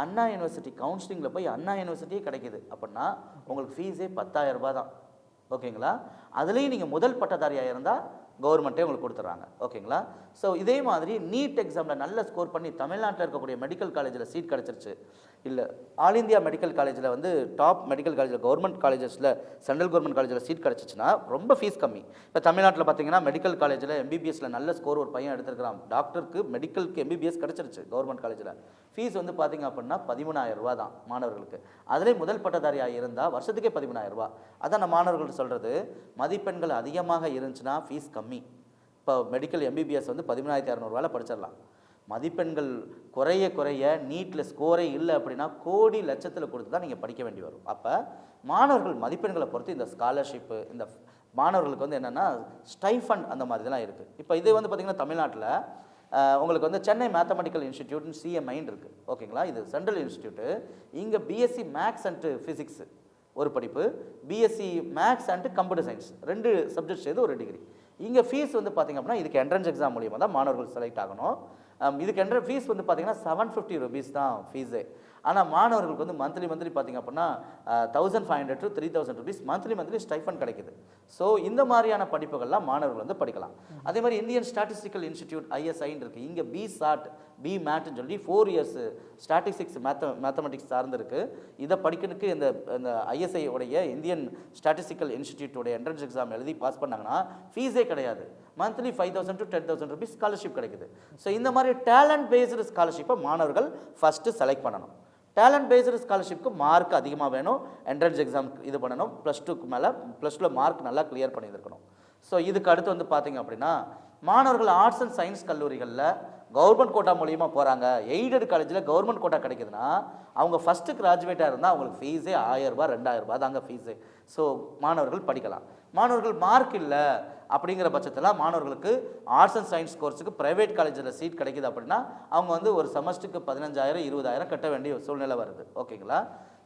அண்ணா யூனிவர்சிட்டி கவுன்சிலிங்கில் போய் அண்ணா யூனிவர்சிட்டியே கிடைக்கிது அப்படின்னா உங்களுக்கு ஃபீஸே 10,000 ரூபாய் தான். ஓகேங்களா? அதுலேயும் நீங்கள் முதல் பட்டதாரியாக இருந்தால் கவர்மெண்ட்டே உங்களுக்கு கொடுத்துட்றாங்க. ஓகேங்களா? ஸோ இதே மாதிரி நீட் எக்ஸாமில் நல்ல ஸ்கோர் பண்ணி தமிழ்நாட்டில் இருக்கக்கூடிய மெடிக்கல் காலேஜில் சீட் கிடச்சிருச்சு, இல்லை ஆல் இந்தியா மெடிக்கல் காலேஜில் வந்து டாப் மெடிக்கல் காலேஜில் கவர்மெண்ட் காலேஜஸில் சென்ட்ரல் கவர்மெண்ட் காலேஜில் சீட் கிடச்சிச்சுன்னா ரொம்ப ஃபீஸ் கம்மி. இப்போ தமிழ்நாட்டில் பார்த்தீங்கன்னா மெடிக்கல் காலேஜில் எம்பிபிஎஸ்சில் நல்ல ஸ்கோர் ஒரு பையன் எடுத்துருக்கிறான், டாக்டருக்கு மெடிக்கலுக்கு எம்பிபிஎஸ் கிடச்சிருச்சு கவர்மெண்ட் காலேஜில். ஃபீஸ் வந்து பார்த்திங்க அப்படின்னா 13,000 ரூபா தான் மாணவர்களுக்கு. அதிலே முதல் பட்டதாரியாக இருந்தால் வருஷத்துக்கே 13,000 ரூபா. அதான் நான் மாணவர்கள்ட்ட சொல்கிறது, மதிப்பெண்கள் அதிகமாக இருந்துச்சுன்னா ஃபீஸ் கம்மி. இப்போ மெடிக்கல் எம்பிபிஎஸ் வந்து 13,200 படிச்சிடலாம். மதிப்பெண்கள் குறைய குறைய நீட்டில் ஸ்கோரே இல்லை அப்படின்னா கோடி லட்சத்தில் கொடுத்து தான் நீங்கள் படிக்க வேண்டி வரும். அப்போ மாணவர்கள் மதிப்பெண்களை பொறுத்து இந்த ஸ்காலர்ஷிப்பு, இந்த மாணவர்களுக்கு வந்து என்னென்னா ஸ்டைஃபண்ட் அந்த மாதிரி இதெல்லாம் இருக்குது. இப்போ இது வந்து பார்த்திங்கன்னா தமிழ்நாட்டில் உங்களுக்கு வந்து சென்னை மேத்தமெட்டிக்கல் இன்ஸ்டிடியூட்னு CMI இருக்குது. ஓகேங்களா? இது சென்ட்ரல் இன்ஸ்டிடியூட்டு. இங்கே பிஎஸ்சி மேக்ஸ் அண்ட் ஃபிசிக்ஸு ஒரு படிப்பு, BSc maths and computer science 2 subject சேர்ந்து ஒரு டிகிரி. இங்கே ஃபீஸ் வந்து பார்த்திங்க அப்படின்னா இதுக்கு என்ட்ரன்ஸ் எக்ஸாம் மூலியமாக தான் மாணவர்கள் செலக்ட் ஆகணும். இதுக்கு ஃபீஸ் வந்து பார்த்திங்கன்னா 750 rupees தான் ஃபீஸு. ஆனால் மாணவர்களுக்கு வந்து மந்த்லி பார்த்திங்க அப்படின்னா 1500 to 3000 rupees மந்த்லி ஸ்டைஃபன் கிடைக்குது. ஸோ இந்த மாதிரியான படிப்புகள்லாம் மாணவர்கள் வந்து படிக்கலாம். அதே மாதிரி இந்தியன் ஸ்டாட்டிஸ்டிக்கல் இன்ஸ்டிடியூட் ISIன்னு இருக்குது. இங்கே BMATன்னு சொல்லி 4 years ஸ்டாட்டிஸ்டிக்ஸ் மேத்தமெட்டிக்ஸ் சார்ந்திருக்கு. இதை படிக்கிறதுக்கு இந்த ISI உடைய இந்தியன் ஸ்டாட்டிஸ்டிக்கல் இன்ஸ்டிடியூட்டோடைய என்ட்ரன்ஸ் எக்ஸாம் எழுதி பாஸ் பண்ணாங்கன்னா ஃபீஸே கிடையாது. மந்த்லி 5000 to 10,000 rupees ஸ்காலர்ஷிப் கிடைக்குது. ஸோ இந்த மாதிரி டேலண்ட் பேஸ்டு ஸ்காலர்ஷிப்பை மாணவர்கள் ஃபஸ்ட்டு செலக்ட் பண்ணணும். டேலண்ட் பேஸ்டு ஸ்காலர்ஷிப்க்கு மார்க் அதிகமாக வேணும். என்ட்ரன்ஸ் எக்ஸாம் இது பண்ணணும். +2க்கு மேலே +2 மார்க் நல்லா கிளியர் பண்ணியிருக்கணும். ஸோ இதுக்கு அடுத்து வந்து பார்த்திங்க அப்படின்னா மாணவர்கள் ஆர்ட்ஸ் அண்ட் சயின்ஸ் கல்லூரிகளில் கவர்மெண்ட் கோட்டா மூலியமாக போகிறாங்க. எய்டட் காலேஜில் கவர்மெண்ட் கோட்டா கிடைக்குதுன்னா அவங்க ஃபஸ்ட்டு கிராஜுவேட்டாக இருந்தால் அவங்களுக்கு ஃபீஸே 1000 ரூபாய் 2000 ரூபாய் தாங்க ஃபீஸு. ஸோ மாணவர்கள் படிக்கலாம். மாணவர்கள் மார்க் இல்லை அப்படிங்கிற பட்சத்தில் மாணவர்களுக்கு ஆர்ட்ஸ் அண்ட் சயின்ஸ் கோர்ஸுக்கு ப்ரைவேட் காலேஜில் சீட் கிடைக்குது அப்படின்னா அவங்க வந்து ஒரு செமஸ்டருக்கு 15,000 20,000 கட்ட வேண்டிய சூழ்நிலை வருது. ஓகேங்களா?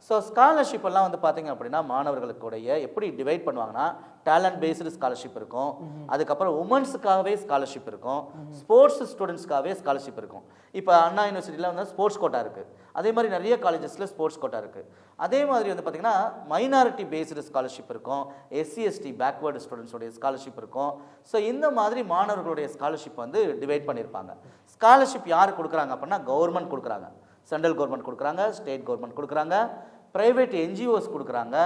ஸோ ஸ்காலர்ஷிப் எல்லாம் வந்து பார்த்திங்க அப்படின்னா மாணவர்களுக்குடைய எப்படி டிவைட் பண்ணுவாங்கன்னா டேலண்ட் பேஸ்டு ஸ்காலர்ஷிப் இருக்கும், அதுக்கப்புறம் உமன்ஸுக்காகவே ஸ்காலர்ஷிப் இருக்கும், ஸ்போர்ட்ஸ் ஸ்டூடெண்ட்ஸ்க்காகவே ஸ்காலர்ஷிப் இருக்கும். இப்போ அண்ணா யூனிவர்சிட்டியில் வந்து ஸ்போர்ட்ஸ் கோட்டா இருக்குது. அதே மாதிரி நிறைய காலேஜஸில் ஸ்போர்ட்ஸ் கோட்டா இருக்குது. அதே மாதிரி வந்து பார்த்திங்கன்னா மைனாரிட்டி பேஸ்டு ஸ்காலர்ஷிப் இருக்கும், SC/ST பேக்வேர்டு ஸ்டூடெண்ட்ஸோடைய ஸ்காலர்ஷிப் இருக்கும். ஸோ இந்த மாதிரி மாணவர்களுடைய ஸ்காலர்ஷிப் வந்து டிவைட் பண்ணியிருப்பாங்க. ஸ்காலர்ஷிப் யார் கொடுக்குறாங்க அப்படின்னா கவர்மெண்ட் கொடுக்குறாங்க. சென்ட்ரல் கவர்மெண்ட் கொடுக்குறாங்க, ஸ்டேட் கவர்மெண்ட் கொடுக்குறாங்க, ப்ரைவேட் NGOs கொடுக்குறாங்க.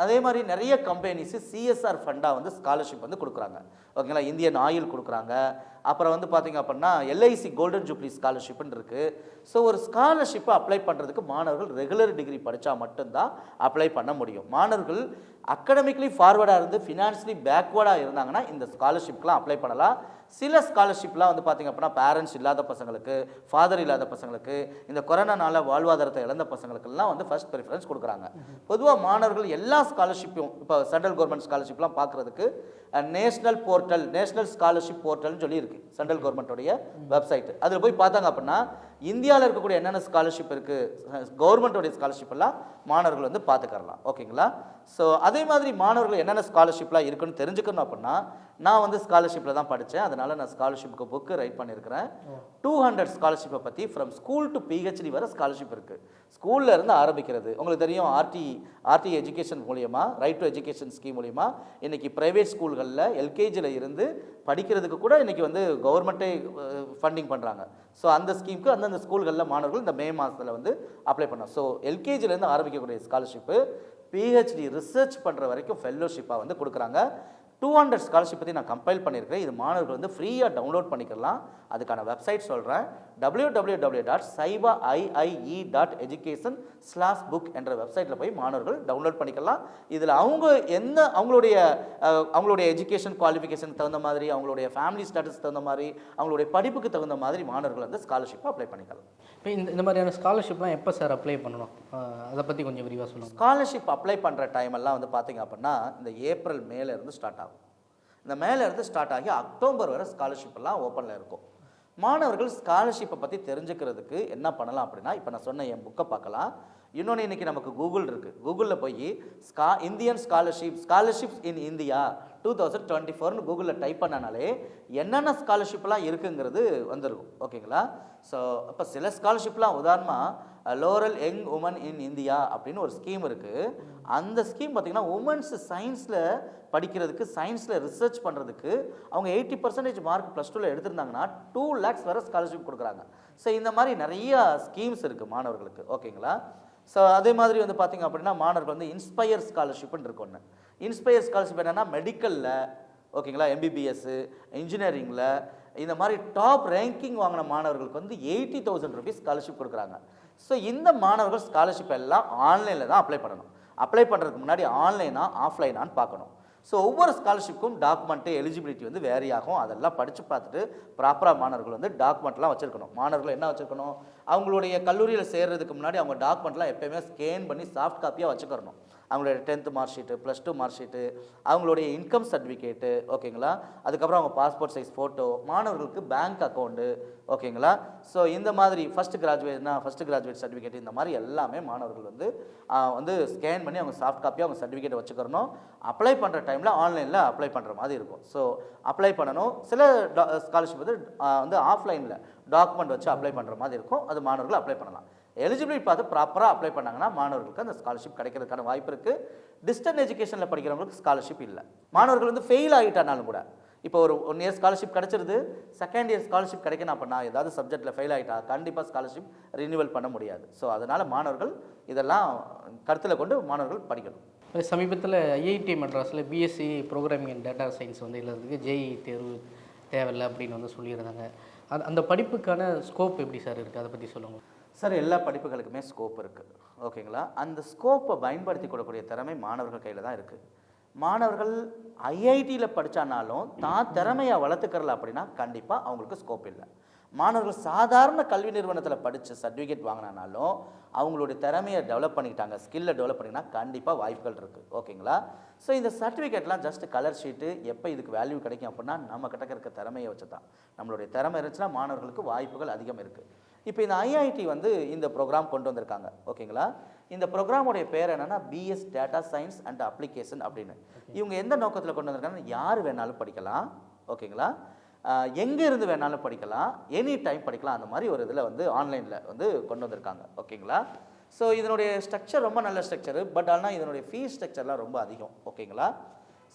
அதே மாதிரி நிறைய கம்பெனிஸு CSR ஃபண்டாக வந்து ஸ்காலர்ஷிப் வந்து கொடுக்குறாங்க. ஓகேங்களா? இந்தியன் ஆயில் கொடுக்குறாங்க. அப்புறம் வந்து பார்த்திங்க அப்படின்னா LIC கோல்டன் ஜூப்ளி ஸ்காலர்ஷிப்னு இருக்குது. ஸோ ஒரு ஸ்காலர்ஷிப்பை அப்ளை பண்ணுறதுக்கு மாணவர்கள் ரெகுலர் டிகிரி படித்தா மட்டும்தான் அப்ளை பண்ண முடியும். மாணவர்கள் அகடமிக்லி ஃபார்வர்டாக இருந்து ஃபினான்ஷியலி பேக்வேர்டாக இருந்தாங்கன்னா இந்த ஸ்காலர்ஷிப்லாம் அப்ளை பண்ணலாம். சில ஸ்காலர்ஷிப்லாம் வந்து பார்த்திங்க அப்படின்னா பேரண்ட்ஸ் இல்லாத பசங்களுக்கு, ஃபாதர் இல்லாத பசங்களுக்கு, இந்த கொரோனானால வாழ்வாதாரத்தை இழந்த பசங்களுக்கெல்லாம் வந்து ஃபர்ஸ்ட் ப்ரிஃபரன்ஸ் கொடுக்குறாங்க. பொதுவாக மாணவர்கள் எல்லா ஸ்காலர்ஷிப்பும் இப்போ சென்ட்ரல் கவர்மெண்ட் ஸ்காலர்ஷிப்லாம் பார்க்குறதுக்கு நேஷ்னல் போர்ட்டல், நேஷ்னல் ஸ்காலர்ஷிப் போர்ட்டல்னு சொல்லி இருக்குது சென்ட்ரல் கவர்மெண்ட்டோடைய வெப்சைட். அதில் போய் பார்த்தாங்க அப்படின்னா இந்தியாவில் இருக்கக்கூடிய என்னென்ன ஸ்காலர்ஷிப் இருக்குது, கவர்மெண்ட்டோடைய ஸ்காலர்ஷிப் எல்லாம் மாணவர்கள் வந்து பார்த்துக்கறலாம். ஓகேங்களா? ஸோ அதே மாதிரி மாணவர்கள் என்னென்ன ஸ்காலர்ஷிப்லாம் இருக்குன்னு தெரிஞ்சுக்கணும் அப்படின்னா நான் வந்து ஸ்காலர்ஷிப்பில் தான் படித்தேன். அதனால் நான் ஸ்காலர்ஷிப்புக்கு புக்கு ரைட் பண்ணியிருக்கிறேன். 200 ஸ்காலர்ஷிப்பை பற்றி ஃப்ரம் ஸ்கூல் டு PhD வரை ஸ்காலர்ஷிப் இருக்குது. ஸ்கூலில் இருந்து ஆரம்பிக்கிறது உங்களுக்கு தெரியும். RT எஜுகேஷன் மூலிமா, ரைட் டு எஜுகேஷன் ஸ்கீம் மூலிமா இன்றைக்கி ப்ரைவேட் ஸ்கூல்களில் LKGயில் இருந்து படிக்கிறதுக்கு கூட இன்றைக்கி வந்து கவர்மெண்ட்டே ஃபண்டிங் பண்ணுறாங்க. ஸோ அந்த ஸ்கீமுக்கு அந்தந்த ஸ்கூல்களில் மாணவர்கள் இந்த மே மாதத்தில் வந்து அப்ளை பண்ணோம். ஸோ LKGயிலேருந்து ஆரம்பிக்கக்கூடிய ஸ்காலர்ஷிப்பு PhD ரிசர்ச் பண்ணுற வரைக்கும் ஃபெல்லோஷிப்பாக வந்து கொடுக்குறாங்க. 200 ஸ்காலர்ஷிப் பற்றி நான் கம்பைல் பண்ணியிருக்கிறேன். இது மாணவர்கள் வந்து ஃப்ரீயாக டவுன்லோட் பண்ணிக்கலாம். அதுக்கான வெப்சைட் சொல்கிறேன், www.saibaii.education/book என்ற வெப்சைட்டில் போய் மாணவர்கள் டவுன்லோட் பண்ணிக்கலாம். இதில் அவங்களுடைய எஜுகேஷன் குவாலிஃபிகேஷனுக்கு தகுந்த மாதிரி, அவங்களுடைய ஃபேமிலி ஸ்டேட்டஸ் தகுந்த மாதிரி, அவங்களுடைய படிப்புக்கு தகுந்த மாதிரி மாணவர்கள் வந்து ஸ்காலர்ஷிப்பை அப்ளை பண்ணிக்கலாம். இப்போ இந்த மாதிரியான ஸ்காலர்ஷிப்லாம் எப்போ சார் அப்ளை பண்ணணும்? அதை பற்றி கொஞ்சம் விரிவாக சொல்லுங்கள். ஸ்காலர்ஷிப் அப்ளை பண்ணுற டைம் எல்லாம் வந்து பார்த்திங்க அப்படின்னா இந்த ஏப்ரல் மேலேருந்து ஸ்டார்ட் ஆகும். இந்த மேலேருந்து ஸ்டார்ட் ஆகி அக்டோபர் வரை ஸ்காலர்ஷிப் எல்லாம் ஓப்பனில் இருக்கும். மாணவர்கள் ஸ்காலர்ஷிப்பை பற்றி தெரிஞ்சுக்கிறதுக்கு என்ன பண்ணலாம் அப்படின்னா இப்போ நான் சொன்ன என் புக்கை பார்க்கலாம். இன்னொன்று இன்றைக்கி நமக்கு கூகுள் இருக்குது. கூகுளில் போய் இந்தியன் ஸ்காலர்ஷிப்ஸ் இன் இந்தியா 2024ன்னு கூகுளில் டைப் பண்ணனாலே என்னென்ன ஸ்காலர்ஷிப்லாம் இருக்குங்கிறது வந்துருக்கும். ஓகேங்களா? ஸோ அப்போ சில ஸ்காலர்ஷிப்லாம் உதாரணமாக லோரல் யங் உமன் இன் இந்தியா அப்படின்னு ஒரு ஸ்கீம் இருக்குது. அந்த ஸ்கீம் பார்த்திங்கன்னா உமன்ஸ் சயின்ஸில் படிக்கிறதுக்கு, சயின்ஸில் ரிசர்ச் பண்ணுறதுக்கு அவங்க 80% மார்க் +2ல் எடுத்திருந்தாங்கன்னா 2 lakhs வரை ஸ்காலர்ஷிப் கொடுக்குறாங்க. ஸோ இந்த மாதிரி நிறையா ஸ்கீம்ஸ் இருக்குது மாணவர்களுக்கு. ஓகேங்களா? ஸோ அதே மாதிரி வந்து பார்த்திங்க அப்படின்னா மாணவர்கள் வந்து இன்ஸ்பயர் ஸ்காலர்ஷிப்னு இருக்கு ஒன்று. இன்ஸ்பயர் ஸ்காலர்ஷிப் என்னென்னா மெடிக்கலில், ஓகேங்களா, MBBS, இன்ஜினியரிங்கில் இந்த மாதிரி டாப் ரேங்கிங் வாங்கின மாணவர்களுக்கு வந்து 80,000 rupees ஸ்காலர்ஷிப் கொடுக்குறாங்க. ஸோ இந்த மாணவர்கள் ஸ்காலர்ஷிப் எல்லாம் ஆன்லைனில் தான் அப்ளை பண்ணணும். அப்ளை பண்ணுறதுக்கு முன்னாடி ஆன்லைனா ஆஃப்லைனான்னு பார்க்கணும். ஸோ ஒவ்வொரு ஸ்காலர்ஷிப்புக்கும் டாக்குமெண்ட்டு எலிஜிபிலிட்டி வந்து வேரி ஆகும். அதெல்லாம் படித்து பார்த்துட்டு ப்ராப்பராக மாணவர்கள் வந்து டாக்குமெண்ட்லாம் வச்சுருக்கணும். மாணவர்கள் என்ன வச்சுருக்கணும், அவங்களுடைய கல்லூரியில் சேர்றதுக்கு முன்னாடி அவங்க டாக்குமெண்ட்லாம் எப்போயுமே ஸ்கேன் பண்ணி சாஃப்ட் காப்பியாக வச்சுக்கிறணும். அவங்களுடைய 10th mark sheet, +2 mark sheet, அவங்களுடைய இன்கம் சர்டிஃபிகேட்டு, ஓகேங்களா, அதுக்கப்புறம் அவங்க பாஸ்போர்ட் சைஸ் ஃபோட்டோ, மாணவர்களுக்கு பேங்க் அக்கௌண்ட்டு, ஓகேங்களா. ஸோ இந்த மாதிரி ஃபஸ்ட் கிராஜுவேட் சர்டிஃபிகேட், இந்த மாதிரி எல்லாமே மாணவர்கள் வந்து ஸ்கேன் பண்ணி அவங்க சாஃப்ட் காப்பியாக அவங்க சர்டிஃபிகேட்டை வச்சுக்கிறணும். அப்ளை பண்ணுற டைமில் ஆன்லைனில் அப்ளை பண்ணுற மாதிரி இருக்கும். ஸோ அப்ளை பண்ணணும். சில ஸ்காலர்ஷிப் வந்து ஆஃப்லைனில் டாக்குமெண்ட் வச்சு அப்ளை பண்ணுற மாதிரி இருக்கும். அது மாணவர்கள் அப்ளை பண்ணலாம். எலிஜிபிலிட்டி பார்த்து ப்ராப்பராக அப்ளை பண்ணாங்கன்னா மாணவர்களுக்கு அந்த ஸ்காலர்ஷிப் கிடைக்கிறதுக்கான வாய்ப்பு இருக்குது. டிஸ்டன்ஸ் எஜுகேஷனில் படிக்கிறவங்களுக்கு ஸ்காலர்ஷிப் இல்லை. மாணவர்கள் வந்து ஃபெயில் ஆகிட்டானாலும் கூட, இப்போ ஒரு 1 இயர் ஸ்காலர்ஷிப் கிடச்சிருது, செகண்ட் இயர் ஸ்காலர்ஷிப் கிடைக்கணும் அப்படின்னா ஏதாவது சப்ஜெக்ட்டில் ஃபெயில் ஆகிட்டா கண்டிப்பாக ஸ்காலர்ஷிப் ரினியூவல் பண்ண முடியாது. ஸோ அதனால் மாணவர்கள் இதெல்லாம் கருத்தில் கொண்டு மாணவர்கள் படிக்கணும். சமீபத்தில் ஐஐடி மெட்ராஸில் BSc programming and data science வந்து எழுதுறதுக்கு ஜேஇ தேர்வு தேவையில்லை அப்படின்னு வந்து சொல்லியிருந்தாங்க. அந்த படிப்புக்கான ஸ்கோப் எப்படி சார் இருக்குது, அதை பற்றி சொல்லுங்கள் சார். எல்லா படிப்புகளுக்குமே ஸ்கோப் இருக்குது, ஓகேங்களா. அந்த ஸ்கோப்பை பயன்படுத்தி கொடுக்கக்கூடிய திறமை மாணவர்கள் கையில் தான் இருக்குது. மாணவர்கள் ஐஐடியில் படித்தானாலும் தான் திறமையை வளர்த்துக்கிறல அப்படின்னா கண்டிப்பாக அவங்களுக்கு ஸ்கோப் இல்லை. மாணவர்கள் சாதாரண கல்வி நிறுவனத்தில் படித்து சர்டிஃபிகேட் வாங்கினாலும் அவங்களுடைய திறமையை டெவலப் பண்ணிக்கிட்டாங்க, ஸ்கில்லை டெவலப் பண்ணிங்கன்னா கண்டிப்பாக வாய்ப்புகள் இருக்குது, ஓகேங்களா. ஸோ இந்த சர்டிஃபிகேட்லாம் ஜஸ்ட் கலர் ஷீட்டு. எப்போ இதுக்கு வேல்யூ கிடைக்கும் அப்படின்னா நம்ம கிட்ட இருக்க திறமையை வச்சு தான். நம்மளுடைய திறமை இருந்துச்சுன்னா மாணவர்களுக்கு வாய்ப்புகள் அதிகம் இருக்குது. இப்போ இந்த ஐஐடி வந்து இந்த ப்ரோக்ராம் கொண்டு வந்திருக்காங்க, ஓகேங்களா. இந்த ப்ரோக்ராமுடைய பேர் என்னென்னா PS data science and application அப்படின்னு. இவங்க எந்த நோக்கத்தில் கொண்டு வந்திருக்காங்கன்னா யார் வேணாலும் படிக்கலாம், ஓகேங்களா. எங்கே இருந்து வேணாலும் படிக்கலாம், எனி டைம் படிக்கலாம். அந்த மாதிரி ஒரு இதில் வந்து ஆன்லைனில் வந்து கொண்டு வந்திருக்காங்க, ஓகேங்களா. ஸோ இதனுடைய ஸ்ட்ரக்சர் ரொம்ப நல்ல ஸ்ட்ரக்சரு. பட் ஆனால் இதனுடைய ஃபீஸ் ஸ்ட்ரக்சர்லாம் ரொம்ப அதிகம், ஓகேங்களா.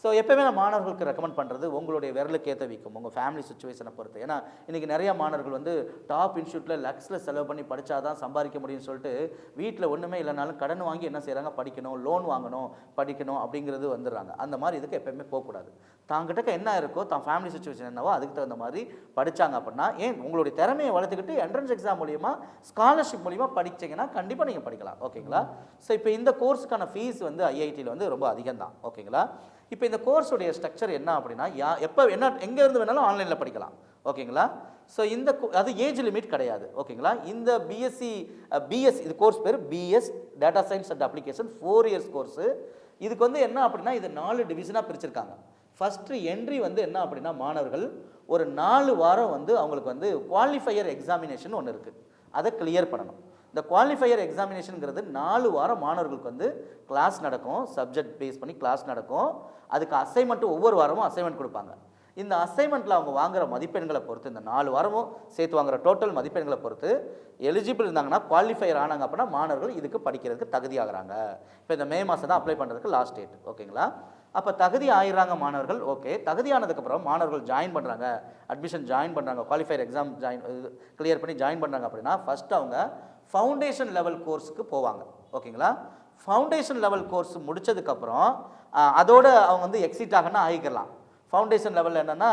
ஸோ எப்போயுமே நான் மாணவர்களுக்கு ரெக்கமெண்ட் பண்ணுறது உங்களுடைய விரலுக்கு ஏற்ற விற்கும், உங்கள் ஃபேமிலி சுச்சுவேஷனை பொறுத்து. ஏன்னா இன்றைக்கி நிறையா மாணவர்கள் வந்து டாப் இன்ஸ்டியூட்டில் லக்ஸில் செலவு பண்ணி படித்தா தான் சம்பாதிக்க முடியும்னு சொல்லிட்டு வீட்டில் ஒன்றுமே இல்லைனாலும் கடன் வாங்கி என்ன செய்கிறாங்க, படிக்கணும், லோன் வாங்கணும், படிக்கணும் அப்படிங்கிறது வந்துடுறாங்க. அந்த மாதிரி இதுக்கு எப்போயுமே போகக்கூடாது. தாங்கிட்ட என்ன இருக்கோ, தான் ஃபேமிலி சுச்சுவேஷன் என்னவோ அதுக்கு தகுந்த மாதிரி படித்தாங்க அப்படின்னா, ஏன் உங்களுடைய திறமையை வளர்த்துக்கிட்டு என்ட்ரன்ஸ் எக்ஸாம் மூலிமா ஸ்காலர்ஷிப் மூலிமா படிச்சிங்கன்னா கண்டிப்பாக நீங்கள் படிக்கலாம், ஓகேங்களா. ஸோ இப்போ இந்த கோர்ஸுக்கான ஃபீஸ் வந்து ஐஐடியில் வந்து ரொம்ப அதிகம் தான், ஓகேங்களா. இப்போ இந்த கோர்ஸுடைய ஸ்ட்ரக்சர் என்ன அப்படின்னா எப்போ எங்கேருந்து வேணாலும் ஆன்லைனில் படிக்கலாம், ஓகேங்களா. ஸோ அது ஏஜ் லிமிட் கிடையாது, ஓகேங்களா. இந்த பிஎஸ் இது கோர்ஸ் பேர் PS data science and application 4 years course. இதுக்கு வந்து என்ன அப்படின்னா இது 4 டிவிஷனாக பிரிச்சிருக்காங்க. ஃபஸ்ட்டு என்ட்ரி வந்து என்ன அப்படின்னா மாணவர்கள் ஒரு 4 வாரம் வந்து அவங்களுக்கு வந்து குவாலிஃபையர் எக்ஸாமினேஷன் ஒன்று இருக்குது, அதை கிளியர் பண்ணணும். இந்த குவாலிஃபையர் எக்ஸாமினேஷனுங்கிறது 4 வாரம் மாணவர்களுக்கு வந்து கிளாஸ் நடக்கும், சப்ஜெக்ட் பேஸ் பண்ணி கிளாஸ் நடக்கும். அதுக்கு அசைன்மெண்ட்டு ஒவ்வொரு வாரமும் அசைன்மெண்ட் கொடுப்பாங்க. இந்த அசைன்மெண்ட்டில் அவங்க வாங்குகிற மதிப்பெண்களை பொறுத்து, இந்த 4 வாரமும் சேர்த்து வாங்குகிற டோட்டல் மதிப்பெண்களை பொறுத்து எலிஜிபிள் இருந்தாங்கன்னா, குவாலிஃபையர் ஆனாங்க அப்படின்னா மாணவர்கள் இதுக்கு படிக்கிறதுக்கு தகுதியாகிறாங்க. இப்போ இந்த மே மாதம் தான் அப்ளை பண்ணுறதுக்கு லாஸ்ட் டேட், ஓகேங்களா. அப்போ தகுதி ஆயிடுறாங்க மாணவர்கள், ஓகே. தகுதி ஆனதுக்கப்புறம் மாணவர்கள் ஜாயின் பண்ணுறாங்க, அட்மிஷன் ஜாயின் பண்ணுறாங்க, குவாலிஃபையர் எக்ஸாம் கிளியர் பண்ணி ஜாயின் பண்ணுறாங்க அப்படின்னா ஃபஸ்ட்டு அவங்க ஃபவுண்டேஷன் லெவல் கோர்ஸுக்கு போவாங்க, ஓகேங்களா. ஃபவுண்டேஷன் லெவல் கோர்ஸ் முடித்ததுக்கப்புறம் அதோடு அவங்க வந்து எக்ஸிட் ஆகனா ஆகிக்கலாம். ஃபவுண்டேஷன் லெவலில் என்னென்னா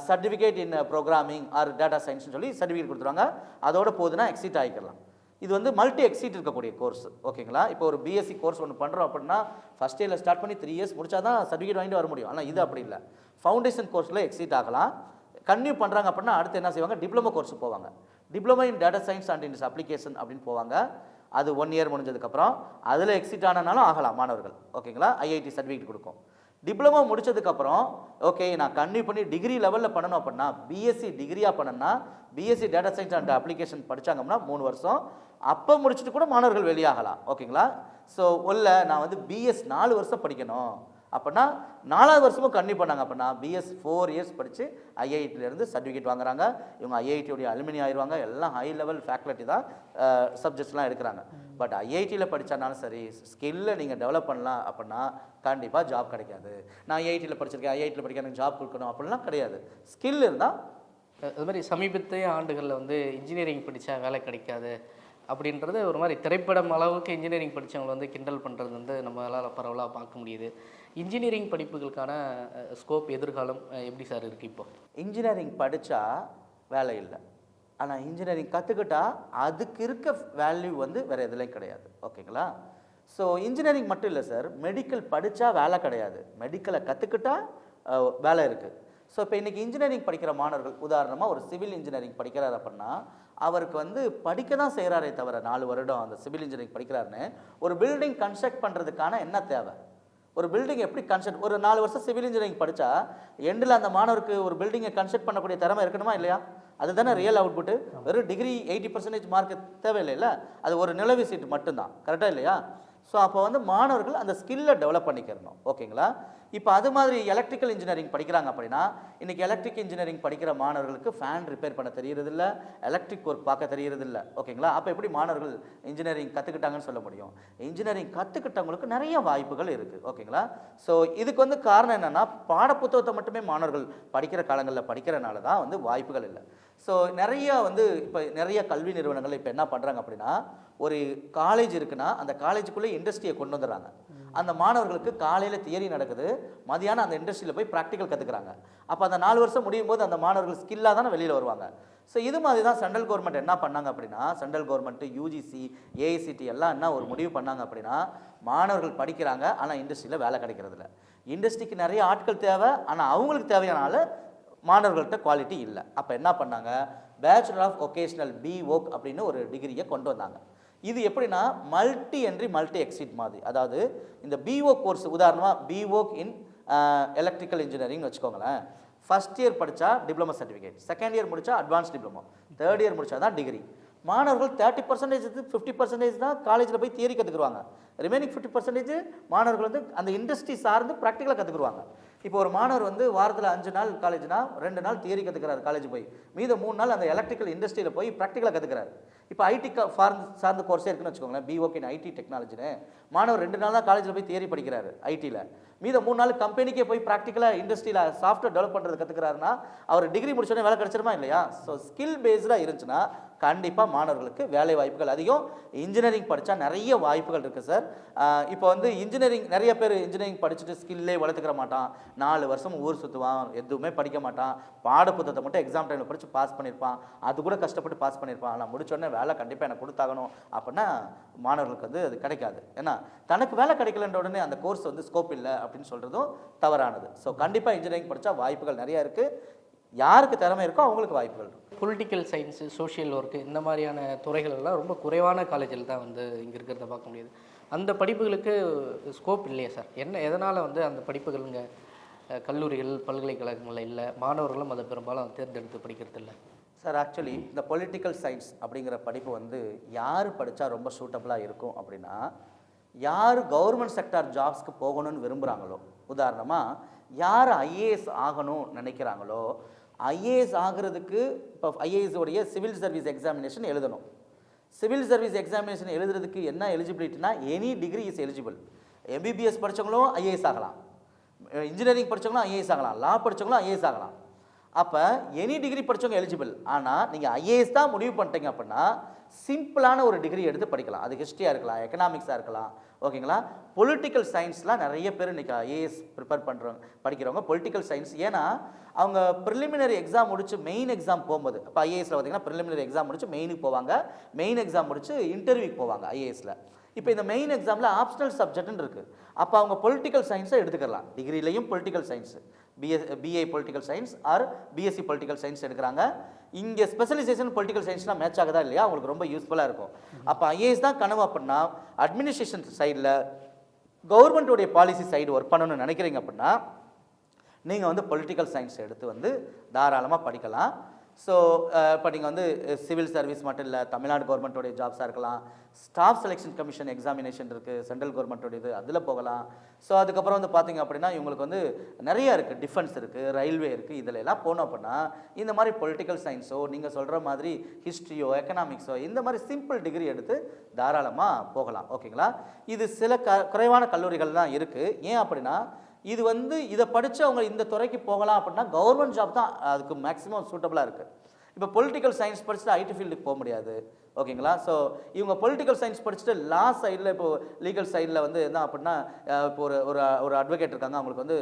certificate in programming or data சயின்ஸ்னு சொல்லி சர்டிஃபிகேட் கொடுத்துருவாங்க. அதோட போதுன்னா எக்ஸிட் ஆகிக்கலாம். இது வந்து மல்டி எக்ஸிட் இருக்கக்கூடிய கோர்ஸ், ஓகேங்களா. இப்போ ஒரு பிஎஸ்சி கோர்ஸ் ஒன்று பண்ணுறோம் அப்படின்னா ஃபஸ்ட் இயரில் ஸ்டார்ட் பண்ணி 3 இயர்ஸ் முடிச்சா தான் சர்டிஃபிகேட் வாங்கிட்டு வர முடியும். ஆனால் இது அப்படி இல்லை. ஃபவுண்டேஷன் கோர்ஸில் எக்ஸிட் ஆகலாம். கன்டினியூ பண்ணுறாங்க அப்படின்னா அடுத்து என்ன செய்வாங்க, டிப்ளமோ கோர்ஸ் போவாங்க. Diploma in data science and இன்ஸ் அப்ளிகேஷன் அப்படின்னு போவாங்க. அது 1 இயர் முடிஞ்சதுக்கப்புறம் அதில் எக்ஸிட் ஆனாலும் ஆகலாம் மாணவர்கள், ஓகேங்களா. ஐஐடி சர்டிஃபிகேட் கொடுக்கும். டிப்ளமோ முடிச்சதுக்கப்புறம் ஓகே நான் கன்டினியூ பண்ணி டிகிரி லெவலில் பண்ணணும் அப்படின்னா பிஎஸ்சி டிகிரியாக பண்ணணும்னா BSc data science and application படித்தாங்கன்னா 3 வருஷம். அப்போ முடிச்சுட்டு கூட மாணவர்கள் வெளியாகலாம், ஓகேங்களா. ஸோ இல்லை நான் வந்து பிஎஸ் 4 வருஷம் படிக்கணும் அப்படின்னா 4வது வருஷமும் கன்டினியூ பண்ணாங்க அப்படின்னா பிஎஸ் 4 இயர்ஸ் படித்து ஐஐடியிலேருந்து சர்டிஃபிகேட் வாங்குறாங்க. இவங்க ஐஐடியோடைய அலுமினி ஆயிடுவாங்க. எல்லாம் ஹை லெவல் ஃபேக்கல்ட்டி தான் சப்ஜெக்ட்ஸ்லாம் எடுக்கிறாங்க. பட் ஐஐடியில் படித்தானாலும் சரி, ஸ்கில்லை நீங்கள் டெவலப் பண்ணலாம் அப்படின்னா கண்டிப்பாக ஜாப் கிடைக்காது. நான் ஐஐடியில் படிச்சிருக்கேன், ஐஐடியில் படிக்க எனக்கு ஜாப் கொடுக்கணும் அப்படின்லாம் கிடையாது. ஸ்கில் இருந்தால். அது மாதிரி சமீபத்திய ஆண்டுகளில் வந்து இன்ஜினியரிங் படித்தா வேலை கிடைக்காது அப்படின்றது ஒரு மாதிரி திரைப்படம் அளவுக்கு இன்ஜினியரிங் படித்தவங்களை வந்து கிண்டல் பண்ணுறது வந்து நம்மளால் பரவலாக பார்க்க முடியுது. இன்ஜினியரிங் படிப்புகளுக்கான ஸ்கோப் எதிர்காலம் எப்படி சார் இருக்குது? இப்போ இன்ஜினியரிங் படித்தா வேலை இல்லை, ஆனால் இன்ஜினியரிங் கற்றுக்கிட்டா அதுக்கு இருக்க வேல்யூ வந்து வேறு எதுலையும் கிடையாது, ஓகேங்களா. ஸோ இன்ஜினியரிங் மட்டும் இல்லை சார், மெடிக்கல் படித்தா வேலை கிடையாது, மெடிக்கலை கற்றுக்கிட்டா வேலை இருக்குது. ஸோ இப்போ இன்றைக்கி இன்ஜினியரிங் படிக்கிற மாணவர்கள் உதாரணமாக ஒரு சிவில் இன்ஜினியரிங் படிக்கிறார் அப்படின்னா அவருக்கு வந்து படிக்க தான் செய்கிறாரே தவிர 4 வருடம் அந்த சிவில் இன்ஜினியரிங் படிக்கிறாருன்னு ஒரு பில்டிங் கன்ஸ்ட்ரக்ட் பண்ணுறதுக்கான என்ன தேவை, ஒரு பில்டிங் எப்படி கன்ஸ்ட்ரக்ட், ஒரு 4 வருஷம் சிவில் இன்ஜினியரிங் படித்தா எண்டில் அந்த மாணவருக்கு ஒரு பில்டிங்கை கன்ஸ்ட்ரக்ட் பண்ணக்கூடிய திறமை இருக்கணுமா இல்லையா? அதுதானே ரியல் அவுட்புட்டு. வெறும் டிகிரி 80% மார்க் தேவையில்லைல்ல, அது ஒரு நிலவு சீட்டு மட்டும்தான். கரெக்டாக இல்லையா? ஸோ அப்போ வந்து மாணவர்கள் அந்த ஸ்கில்லை டெவலப் பண்ணிக்கிறணும். ஓகேங்களா? இப்போ அது மாதிரி எலக்ட்ரிக்கல் இன்ஜினியரிங் படிக்கிறாங்க அப்படின்னா, இன்றைக்கி எலக்ட்ரிக் இன்ஜினியரிங் படிக்கிற மாணவர்களுக்கு ஃபேன் ரிப்பேர் பண்ண தெரியறதில்ல, எலக்ட்ரிக் ஒர்க் பார்க்க தெரியறதில்ல. ஓகேங்களா? அப்போ எப்படி மாணவர்கள் இன்ஜினியரிங் கற்றுக்கிட்டாங்கன்னு சொல்ல முடியும்? இன்ஜினியரிங் கற்றுக்கிட்டவங்களுக்கு நிறைய வாய்ப்புகள் இருக்குது. ஓகேங்களா? ஸோ இதுக்கு வந்து காரணம் என்னென்னா, பாடப்புத்தகத்தை மட்டுமே மாணவர்கள் படிக்கிற காலங்களில் படிக்கிறனால தான் வந்து வாய்ப்புகள் இல்லை. ஸோ நிறைய வந்து இப்போ நிறைய கல்வி நிறுவனங்கள் இப்போ என்ன பண்ணுறாங்க அப்படின்னா, ஒரு காலேஜ் இருக்குன்னா அந்த காலேஜுக்குள்ளே இண்டஸ்ட்ரியை கொண்டு வந்துடுறாங்க. அந்த மாணவர்களுக்கு காலையில் தியரி நடக்குது, மதியானம் அந்த இண்டஸ்ட்ரியில் போய் ப்ராக்டிக்கல் கற்றுக்குறாங்க. அப்போ அந்த 4 வருஷம் முடியும் போது அந்த மாணவர்கள் ஸ்கில்லாக தானே வெளியில் வருவாங்க. ஸோ இது மாதிரி தான் சென்ட்ரல் கவர்மெண்ட் என்ன பண்ணாங்க அப்படின்னா, சென்ட்ரல் கவர்மெண்ட்டு, யூஜிசி, ஏஐசிடி எல்லாம் என்ன ஒரு முடிவு பண்ணாங்க அப்படின்னா, மாணவர்கள் படிக்கிறாங்க ஆனால் இண்டஸ்ட்ரியில் வேலை கிடைக்கிறதில்ல. இண்டஸ்ட்ரிக்கு நிறைய ஆட்கள் தேவை, ஆனால் அவங்களுக்கு தேவையான மாணவர்கள்ட்ட குவாலிட்டி இல்லை. அப்போ என்ன பண்ணாங்க, பேச்சுலர் ஆஃப் ஒகேஷ்னல் பிஓக் அப்படின்னு ஒரு டிகிரியை கொண்டு வந்தாங்க. இது எப்படின்னா மல்டி என்ட்ரி மல்டி எக்ஸிட் மாதிரி. அதாவது இந்த பிஓக் கோர்ஸ், உதாரணமாக பிஓக் இன் எலக்ட்ரிக்கல் இன்ஜினியரிங்னு வச்சுக்கோங்களேன். ஃபஸ்ட் இயர் படித்தா டிப்ளமோ சர்டிஃபிகேட், செகண்ட் இயர் முடித்தா அட்வான்ஸ் டிப்ளமோ, தேர்ட் இயர் முடித்தா தான் டிகிரி. மாணவர்கள் 30% 50% தான் காலேஜில் போய் தியரி கற்றுக்குருவாங்க. ரிமைனிங் 50% மாணவர்கள் வந்து அந்த இண்டஸ்ட்ரி சார்ந்து ப்ராக்டிக்கலாக கற்றுக்குருவாங்க. இப்போ ஒரு மாணவர் வந்து வாரத்தில் 5 நாள் காலேஜ்னா 2 நாள் தியரி கற்றுக்கிறாரு காலேஜ் போய், மீத 3 நாள் அந்த எலக்ட்ரிக்கல் இண்டஸ்ட்ரியில் போய் ப்ராக்டிக்கலாக கற்றுக்கிறாரு. இப்போ ஐடி சார்ந்த கோர்ஸே இருக்குன்னு வச்சுக்கோங்களேன், பிஓகே இன் ஐடி டெக்னாலஜின்னு. மாணவர் 2 நாள் தான் காலேஜில் போய் தியரி படிக்கிறாரு ஐடியில், மீத 3 நாள் கம்பெனிக்கே போய் ப்ராக்டிக்கலாக இண்டஸ்ட்ரியில் சாஃப்ட்வேர் டெவலப் பண்ணுறது கற்றுக்கிறாருன்னா அவர் டிகிரி முடிச்சோடனே வேலை கிடச்சிருமா இல்லையா? ஸோ ஸ்கில் பேஸ்டாக இருந்துச்சுன்னா கண்டிப்பாக மாணவர்களுக்கு வேலை வாய்ப்புகள் அதிகம். இன்ஜினியரிங் படித்தா நிறைய வாய்ப்புகள் இருக்குது சார். இப்போ வந்து இன்ஜினியரிங் நிறைய பேர் இன்ஜினியரிங் படிச்சுட்டு ஸ்கில்லே வளர்த்துக்கிற மாட்டான், 4 வருஷம் ஊர் சுற்றுவான், எதுவுமே படிக்க மாட்டான், பாடப்புத்தகத்தை மட்டும் எக்ஸாம் டைமில் படித்து பாஸ் பண்ணியிருப்பான், அது கூட கஷ்டப்பட்டு பாஸ் பண்ணியிருப்பான். ஆனால் முடிச்சோடனே வேலை கண்டிப்பாக எனக்கு கொடுத்தாகணும் அப்படின்னா மாணவர்களுக்கு வந்து அது கிடைக்காது. ஏன்னா தனக்கு வேலை கிடைக்கலன்ற உடனே அந்த கோர்ஸ் வந்து ஸ்கோப் இல்லை அப்படின்னு சொல்கிறதும் தவறானது. ஸோ கண்டிப்பாக இன்ஜினியரிங் படித்தா வாய்ப்புகள் நிறையா இருக்குது. யாருக்கு திறமை இருக்கோ அவங்களுக்கு வாய்ப்புகள் இருக்கும். பொலிட்டிக்கல் சயின்ஸு, சோஷியல் ஒர்க்கு, இந்த மாதிரியான துறைகள் எல்லாம் ரொம்ப குறைவான காலேஜில் தான் வந்து இங்கே இருக்கிறத பார்க்க முடியுது. அந்த படிப்புகளுக்கு ஸ்கோப் இல்லையா சார்? எதனால் வந்து அந்த படிப்புகள் இங்கே கல்லூரிகள், பல்கலைக்கழகங்களில் இல்லை, மாணவர்களும் அதை பெரும்பாலும் தேர்ந்தெடுத்து படிக்கிறது இல்லை சார்? ஆக்சுவலி இந்த பொலிட்டிக்கல் சயின்ஸ் அப்படிங்கிற படிப்பு வந்து யார் படித்தா ரொம்ப சூட்டபுளாக இருக்கும் அப்படின்னா, யார் கவர்மெண்ட் செக்டார் ஜாப்ஸ்க்கு போகணும்னு விரும்புகிறாங்களோ, உதாரணமாக யார் ஐஏஎஸ் ஆகணும் நினைக்கிறாங்களோ, ஐஏஎஸ் ஆகிறதுக்கு இப்போ ஐஏஎஸ் உடைய சிவில் சர்வீஸ் எக்ஸாமினேஷன் எழுதணும். சிவில் சர்வீஸ் எக்ஸாமினேஷன் எழுதுறதுக்கு என்ன எலிஜிபிலிட்டினா, any degree is eligible. MBBS படித்தவங்களும் ஐஏஎஸ் ஆகலாம், இன்ஜினியரிங் படித்தவங்களும் ஐஏஎஸ் ஆகலாம், லா படித்தவங்களும் ஐஏஎஸ் ஆகலாம். அப்போ எனி டிகிரி படித்தவங்க எலிஜிபிள். ஆனால் நீங்கள் ஐஏஎஸ் தான் முடிவு பண்ணிட்டீங்க அப்படின்னா சிம்பிளான ஒரு டிகிரி எடுத்து படிக்கலாம். அது ஹிஸ்ட்ரியாக இருக்கலாம், எக்கனாமிக்ஸாக இருக்கலாம். ஓகேங்களா? பொலிட்டிக்கல் சயின்ஸ்லாம் நிறைய பேர் இன்றைக்கி ஐஏஎஸ் ப்ரிப்பேர் பண்ணுறவங்க படிக்கிறவங்க பொலிட்டிக்கல் சயின்ஸ். ஏன்னா அவங்க ப்ரிலிமினரி எக்ஸாம் முடிச்சு மெயின் எக்ஸாம் போகும்போது, இப்போ ஐஏஎஸில் பார்த்தீங்கன்னா ப்ரிலிமினரி எக்ஸாம் முடிச்சு மெயினுக்கு போவாங்க, மெயின் எக்ஸாம் முடிச்சு இன்டர்வியூக்கு போவாங்க ஐஏஎஸில். இப்போ இந்த மெயின் எக்ஸாமில் ஆப்ஷனல் சப்ஜெக்ட்னு இருக்குது. அப்போ அவங்க பொலிட்டிக்கல் சயின்ஸை எடுத்துக்கலாம். டிகிரிலையும் political science, BA political science or BSc political science எடுக்கிறாங்க. இங்கே ஸ்பெஷலைசேஷன் பொலிட்டிக்கல் சயின்ஸ்னால் மேட்ச் ஆகுதா இல்லையா? அவங்களுக்கு ரொம்ப யூஸ்ஃபுல்லாக இருக்கும். அப்போ ஐஏஎஸ் தான் கனவு அப்படின்னா, அட்மினிஸ்ட்ரேஷன் சைடில் கவர்மெண்ட்டுடைய பாலிசி சைடு ஒர்க் பண்ணணும்னு நினைக்கிறீங்க அப்படின்னா நீங்கள் வந்து பொலிட்டிக்கல் சயின்ஸ் எடுத்து வந்து தாராளமாக படிக்கலாம். ஸோ இப்போ நீங்கள் வந்து சிவில் சர்வீஸ் மட்டும் இல்லை, தமிழ்நாடு கவர்மெண்ட்டோடைய ஜாப்ஸாக இருக்கலாம், ஸ்டாஃப் செலெக்ஷன் கமிஷன் எக்ஸாமினேஷன் இருக்குது சென்ட்ரல் கவர்மெண்ட்டோட இது, அதில் போகலாம். ஸோ அதுக்கப்புறம் வந்து பார்த்திங்க அப்படின்னா இவங்களுக்கு வந்து நிறையா இருக்குது, டிஃபென்ஸ் இருக்குது, ரயில்வே இருக்குது, இதில் எல்லாம் போனோம் அப்படின்னா இந்த மாதிரி பொலிட்டிக்கல் சயின்ஸோ நீங்கள் சொல்கிற மாதிரி ஹிஸ்ட்ரியோ எக்கனாமிக்ஸோ இந்த மாதிரி சிம்பிள் டிகிரி எடுத்து தாராளமாக போகலாம். ஓகேங்களா? இது சில குறைவான கல்லூரிகள் தான் இருக்குது. ஏன் அப்படின்னா இது வந்து இதை படித்து அவங்க இந்த துறைக்கு போகலாம் அப்படின்னா கவர்மெண்ட் ஜாப் தான் அதுக்கு மேக்ஸிமம் சூட்டபுளாக இருக்குது. இப்போ பொலிட்டிக்கல் சயின்ஸ் படிச்சுட்டு ஐடி ஃபீல்டுக்கு போக முடியாது. ஓகேங்களா? ஸோ இவங்க பொலிட்டிக்கல் சயின்ஸ் படிச்சுட்டு லா சைடில், இப்போது லீகல் சைடில் வந்து என்ன அப்படின்னா இப்போ ஒரு அட்வொகேட் இருக்காங்க, அவங்களுக்கு வந்து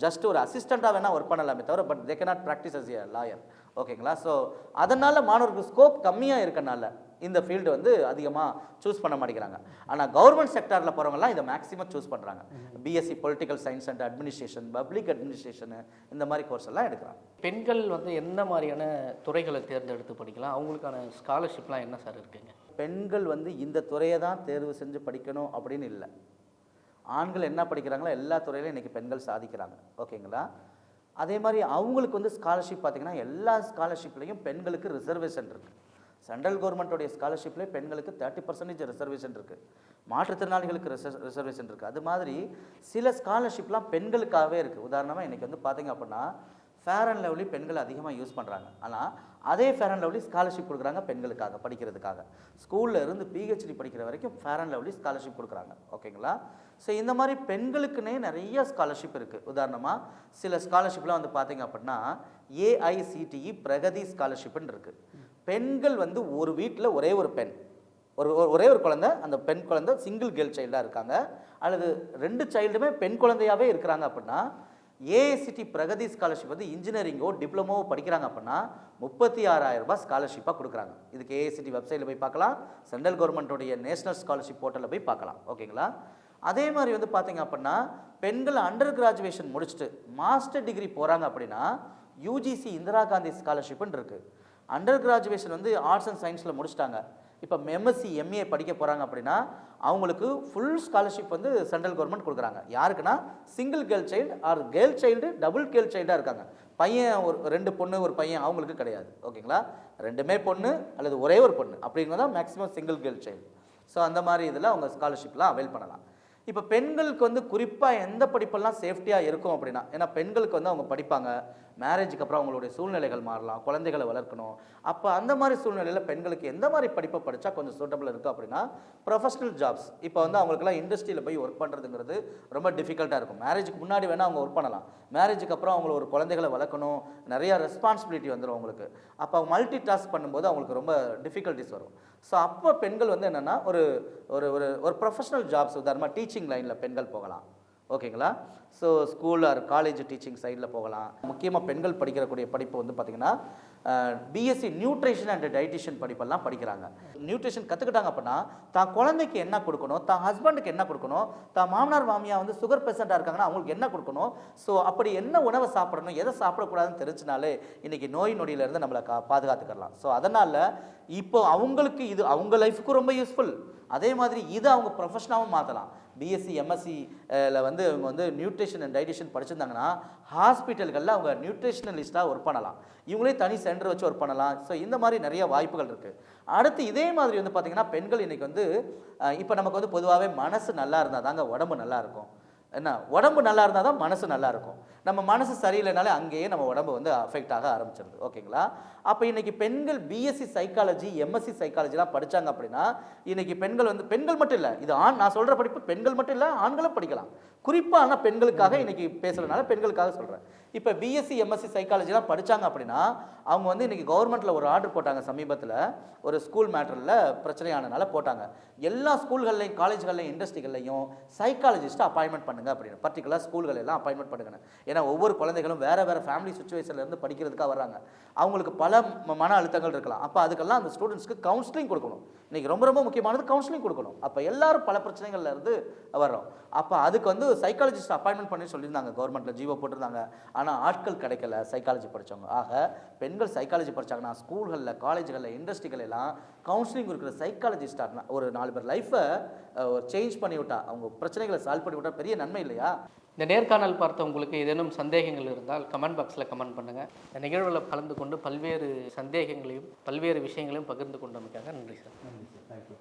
ஜஸ்ட் ஒரு அசிஸ்டண்ட்டாக வேணால் ஒர்க் பண்ணலாமே தவிர they cannot practise as a lawyer. ஓகேங்களா? ஸோ அதனால் மாணவர்களுக்கு ஸ்கோப் கம்மியாக இருக்கனால இந்த ஃபீல்டு வந்து அதிகமாக சூஸ் பண்ண மாட்டேங்கிறாங்க. ஆனால் கவர்மெண்ட் செக்டாரில் போகிறவங்கலாம் இதை மேக்ஸிமம் சூஸ் பண்ணுறாங்க. BSc political science and administration, public administration, இந்த மாதிரி கோர்ஸ் எல்லாம் எடுக்கிறாங்க. பெண்கள் வந்து என்ன மாதிரியான துறைகளை தேர்ந்தெடுத்து படிக்கலாம்? அவங்களுக்கான ஸ்காலர்ஷிப்லாம் என்ன சார் இருக்குங்க? பெண்கள் வந்து இந்த துறையை தான் தேர்வு செஞ்சு படிக்கணும் அப்படின்னு இல்லை. ஆண்கள் என்ன படிக்கிறாங்களோ எல்லா துறையிலும் இன்றைக்கி பெண்கள் சாதிக்கிறாங்க. ஓகேங்களா? அதே மாதிரி அவங்களுக்கு வந்து ஸ்காலர்ஷிப் பார்த்திங்கன்னா எல்லா ஸ்காலர்ஷிப்லேயும் பெண்களுக்கு ரிசர்வேஷன் இருக்குது. சென்ட்ரல் கவர்மெண்ட்டோடைய ஸ்காலர்ஷிப்லேயே பெண்களுக்கு 30% ரிசர்வேஷன் இருக்குது. மாற்றுத்திறனாளிகளுக்கு ரிசர்வேஷன் இருக்குது. அது மாதிரி சில ஸ்காலர்ஷிப்லாம் பெண்களுக்காகவே இருக்குது. உதாரணமாக இன்றைக்கி வந்து பார்த்திங்க அப்படின்னா ஃபேர் அண்ட் லவ்லி பெண்கள் அதிகமாக யூஸ் பண்ணுறாங்க. ஆனால் அதே ஃபேர் அண்ட் லவ்லி ஸ்காலர்ஷிப் கொடுக்குறாங்க பெண்களுக்காக படிக்கிறதுக்காக. ஸ்கூலில் இருந்து பிஹெச்டி படிக்கிற வரைக்கும் ஃபேர் அண்ட் லவ்லி ஸ்காலர்ஷிப் கொடுக்குறாங்க. ஓகேங்களா? ஸோ இந்த மாதிரி பெண்களுக்குன்னே நிறைய ஸ்காலர்ஷிப் இருக்குது. உதாரணமாக சில ஸ்காலர்ஷிப்லாம் வந்து பார்த்திங்க அப்படின்னா ஏஐசிடிஇ பிரகதி ஸ்காலர்ஷிப்னு இருக்குது. பெண்கள் வந்து ஒரு வீட்டில் ஒரே ஒரு பெண், ஒரே ஒரு குழந்தை, அந்த பெண் குழந்தை சிங்கிள் கேர்ள் சைல்டாக இருக்காங்க, அல்லது 2 சைல்டுமே பெண் குழந்தையாகவே இருக்கிறாங்க அப்படின்னா ஏஐசிடி பிரகதி ஸ்காலர்ஷிப் வந்து இன்ஜினியரிங்கோ டிப்ளமோவோ படிக்கிறாங்க அப்படின்னா 36,000 ரூபாய் ஸ்காலர்ஷிப்பாக கொடுக்குறாங்க. இதுக்கு ஏஐசிடி வெப்சைட்டில் போய் பார்க்கலாம், சென்ட்ரல் கவர்மெண்ட்டோடைய நேஷனல் ஸ்காலர்ஷிப் போர்ட்டலில் போய் பார்க்கலாம். ஓகேங்களா? அதே மாதிரி வந்து பார்த்திங்க அப்படின்னா பெண்கள் அண்டர் கிராஜுவேஷன் முடிச்சுட்டு மாஸ்டர் டிகிரி போகிறாங்க அப்படின்னா யூஜிசி இந்திரா காந்தி ஸ்காலர்ஷிப்னு இருக்குது. அண்டர் கிராஜுவேஷன் வந்து ஆர்ட்ஸ் அண்ட் சயின்ஸில் முடிச்சிட்டாங்க, இப்போ எம்எஸ்சி எம்ஏ படிக்க போகிறாங்க அப்படின்னா அவங்களுக்கு ஃபுல் ஸ்காலர்ஷிப் வந்து சென்ட்ரல் கவர்மெண்ட் கொடுக்குறாங்க. யாருக்குன்னா single girl child or girl child double girl சைல்டாக இருக்காங்க. பையன் ஒரு 2 பொண்ணு ஒரு பையன் அவங்களுக்கு கிடையாது. ஓகேங்களா? 2மே பொண்ணு அல்லது ஒரே ஒரு பொண்ணு அப்படிங்கிறது தான் maximum single girl child. So அந்த மாதிரி இதில் அவங்க ஸ்காலர்ஷிப்லாம் அவைல் பண்ணலாம். இப்போ பெண்களுக்கு வந்து குறிப்பாக எந்த படிப்பெல்லாம் சேஃப்டியாக இருக்கும் அப்படின்னா, ஏன்னா பெண்களுக்கு வந்து அவங்க படிப்பாங்க, மேரேஜுக்கு அப்புறம் அவங்களுடைய சூழ்நிலைகள் மாறலாம், குழந்தைகளை வளர்க்கணும். அப்போ அந்த மாதிரி சூழ்நிலையில் பெண்களுக்கு எந்த மாதிரி படிப்பை படித்தா கொஞ்சம் சூட்டபிள் இருக்குது அப்படின்னா ப்ரொஃபஷனல் ஜாப்ஸ். இப்போ வந்து அவங்களுக்குலாம் இண்டஸ்ட்ரியில் போய் ஒர்க் பண்ணுறதுங்கிறது ரொம்ப டிஃபிகல்ட்டாக இருக்கும். மேரேஜுக்கு முன்னாடி வேணால் அவங்க ஒர்க் பண்ணலாம், மேரேஜுக்கு அப்புறம் அவங்கள ஒரு குழந்தைகளை வளர்க்கணும், நிறையா ரெஸ்பான்சிபிலிட்டி வந்துடும் அவங்களுக்கு. அப்போ அவங்க மல்டி டாஸ்க் பண்ணும்போது அவங்களுக்கு ரொம்ப டிஃபிகல்ட்டிஸ் வரும். ஸோ அப்போ பெண்கள் வந்து என்னென்னா ஒரு ஒரு ஒரு ப்ரொஃபஷனல் ஜாப்ஸ், உதாரணமாக டீச்சிங் லைனில் பெண்கள் போகலாம். ஓகேங்களா? So school or college teaching சைடில் போகலாம். முக்கியமாக பெண்கள் படிக்கக்கூடிய படிப்பு வந்து பார்த்திங்கன்னா பிஎஸ்சி நியூட்ரிஷன் அண்ட் டயட்டிஷியன் படிப்பெல்லாம் படிக்கிறாங்க. நியூட்ரிஷன் கற்றுக்கிட்டாங்க அப்படின்னா தான் குழந்தைக்கு என்ன கொடுக்கணும், தான் ஹஸ்பண்டுக்கு என்ன கொடுக்கணும், தான் மாமனார் மாமியா வந்து சுகர் பேஷண்ட்டாக இருக்காங்கன்னா அவங்களுக்கு என்ன கொடுக்கணும், ஸோ அப்படி என்ன உணவை சாப்பிடணும், எதை சாப்பிடக்கூடாதுன்னு தெரிஞ்சினாலே இன்றைக்கி நோய் நொடியிலேருந்து நம்மளை பாதுகாத்துக்கலாம். ஸோ அதனால் இப்போ அவங்களுக்கு இது அவங்க லைஃபுக்கு ரொம்ப யூஸ்ஃபுல். அதே மாதிரி இதை அவங்க ப்ரொஃபஷனாகவும் மாற்றலாம். பிஎஸ்சி எம்எஸ்சியில் வந்து அவங்க வந்து நியூட்ரிஷன் அண்ட் டயட்டிஷியன் படிச்சிருந்தாங்கன்னா ஹாஸ்பிட்டல்களில் அவங்க நியூட்ரிஷனலிஸ்ட்டாக ஒர்க் பண்ணலாம், இவங்களே தனி சென்டர் வச்சு ஒர்க் பண்ணலாம். ஸோ இந்த மாதிரி நிறைய வாய்ப்புகள் இருக்குது. அடுத்து இதே மாதிரி வந்து பார்த்திங்கன்னா பெண்கள் இன்றைக்கி வந்து இப்போ நமக்கு வந்து பொதுவாகவே மனசு நல்லா இருந்தால் தாங்க உடம்பு நல்லா இருக்கும். என்ன, உடம்பு நல்லா இருந்தால் தான் மனசு நல்லா இருக்கும். நம்ம மனசு சரியில்லைனாலே அங்கேயே நம்ம உடம்பு வந்து அஃபெக்ட் ஆக ஆரம்பிச்சிருது. ஓகேங்களா? அப்போ இன்றைக்கி பெண்கள் பிஎஸ்சி சைக்காலஜி எம்எஸ்சி சைக்காலஜிலாம் படித்தாங்க அப்படின்னா இன்றைக்கி பெண்கள் வந்து பெண்கள் மட்டும் இல்லை, இது நான் சொல்கிற படிப்பு பெண்கள் மட்டும் இல்லை ஆண்களும் படிக்கலாம். குறிப்பாக ஆனால் பெண்களுக்காக இன்றைக்கி பேசுகிறதுனால பெண்களுக்காக சொல்கிறேன். இப்போ பிஎஸ்சி எம்எஸ்சி சைக்காலஜிலாம் படித்தாங்க அப்படின்னா அவங்க வந்து இன்றைக்கி கவர்மெண்ட்டில் ஒரு ஆர்டர் போட்டாங்க சமீபத்தில், ஒரு ஸ்கூல் மேட்டரில் பிரச்சனையானனால போட்டாங்க. எல்லா ஸ்கூல்கள்லையும் காலேஜ்கள்லையும் இண்டஸ்ட்ரிகள்லையும் சைக்காலஜிஸ்ட்டை அப்பாயின்மெண்ட் பண்ணுங்க அப்படின்னு, பர்டிகுலர் ஸ்கூல்கள் எல்லாம் அப்பாயின்மெண்ட் பண்ணுங்க. ஏன்னா ஒவ்வொரு குழந்தைகளும் வேறு வேறு ஃபேமிலி சுச்சுவேஷன்லேருந்து படிக்கிறதுக்காக வர்றாங்க, அவங்களுக்கு பல மன அழுத்தங்கள் இருக்கலாம். அப்போ அதுக்கெல்லாம் அந்த ஸ்டூடெண்ட்ஸ்க்கு கவுன்சிலிங் கொடுக்கணும். இன்றைக்கி ரொம்ப ரொம்ப முக்கியமானது கவுன்சிலிங் கொடுக்கணும். அப்போ எல்லாரும் பல பிரச்சனைகள்ல இருந்து வர்றோம். அப்போ அதுக்கு வந்து சைக்காலஜிஸ்ட் அப்பாயின்மெண்ட் பண்ணி சொல்லியிருந்தாங்க, கவர்மெண்ட்டில் ஜீவோ போட்டிருந்தாங்க. ஆனால் ஆட்கள் கிடைக்கல சைக்காலஜி படித்தவங்க. ஆக பெண்கள் சைக்காலஜி படித்தாங்கன்னா ஸ்கூல்களில் காலேஜ்களில் இண்டஸ்ட்ரிகள் எல்லாம் கவுன்சிலிங் இருக்கிற சைக்காலஜிஸ்டாக ஒரு 4 பேர் லைஃப்பை சேஞ்ச் பண்ணி விட்டா, அவங்க பிரச்சனைகளை சால்வ் பண்ணி விட்டா பெரிய நன்மை இல்லையா? இந்த நேர்காணல் பார்த்த உங்களுக்கு ஏதேனும் சந்தேகங்கள் இருந்தால் கமெண்ட் பாக்ஸில் கமெண்ட் பண்ணுங்கள். இந்த நிகழ்வில் கலந்து கொண்டு பல்வேறு சந்தேகங்களையும் பல்வேறு விஷயங்களையும் பகிர்ந்து கொண்டமைக்காக நன்றி சார். நன்றி சார். தேங்க்யூ.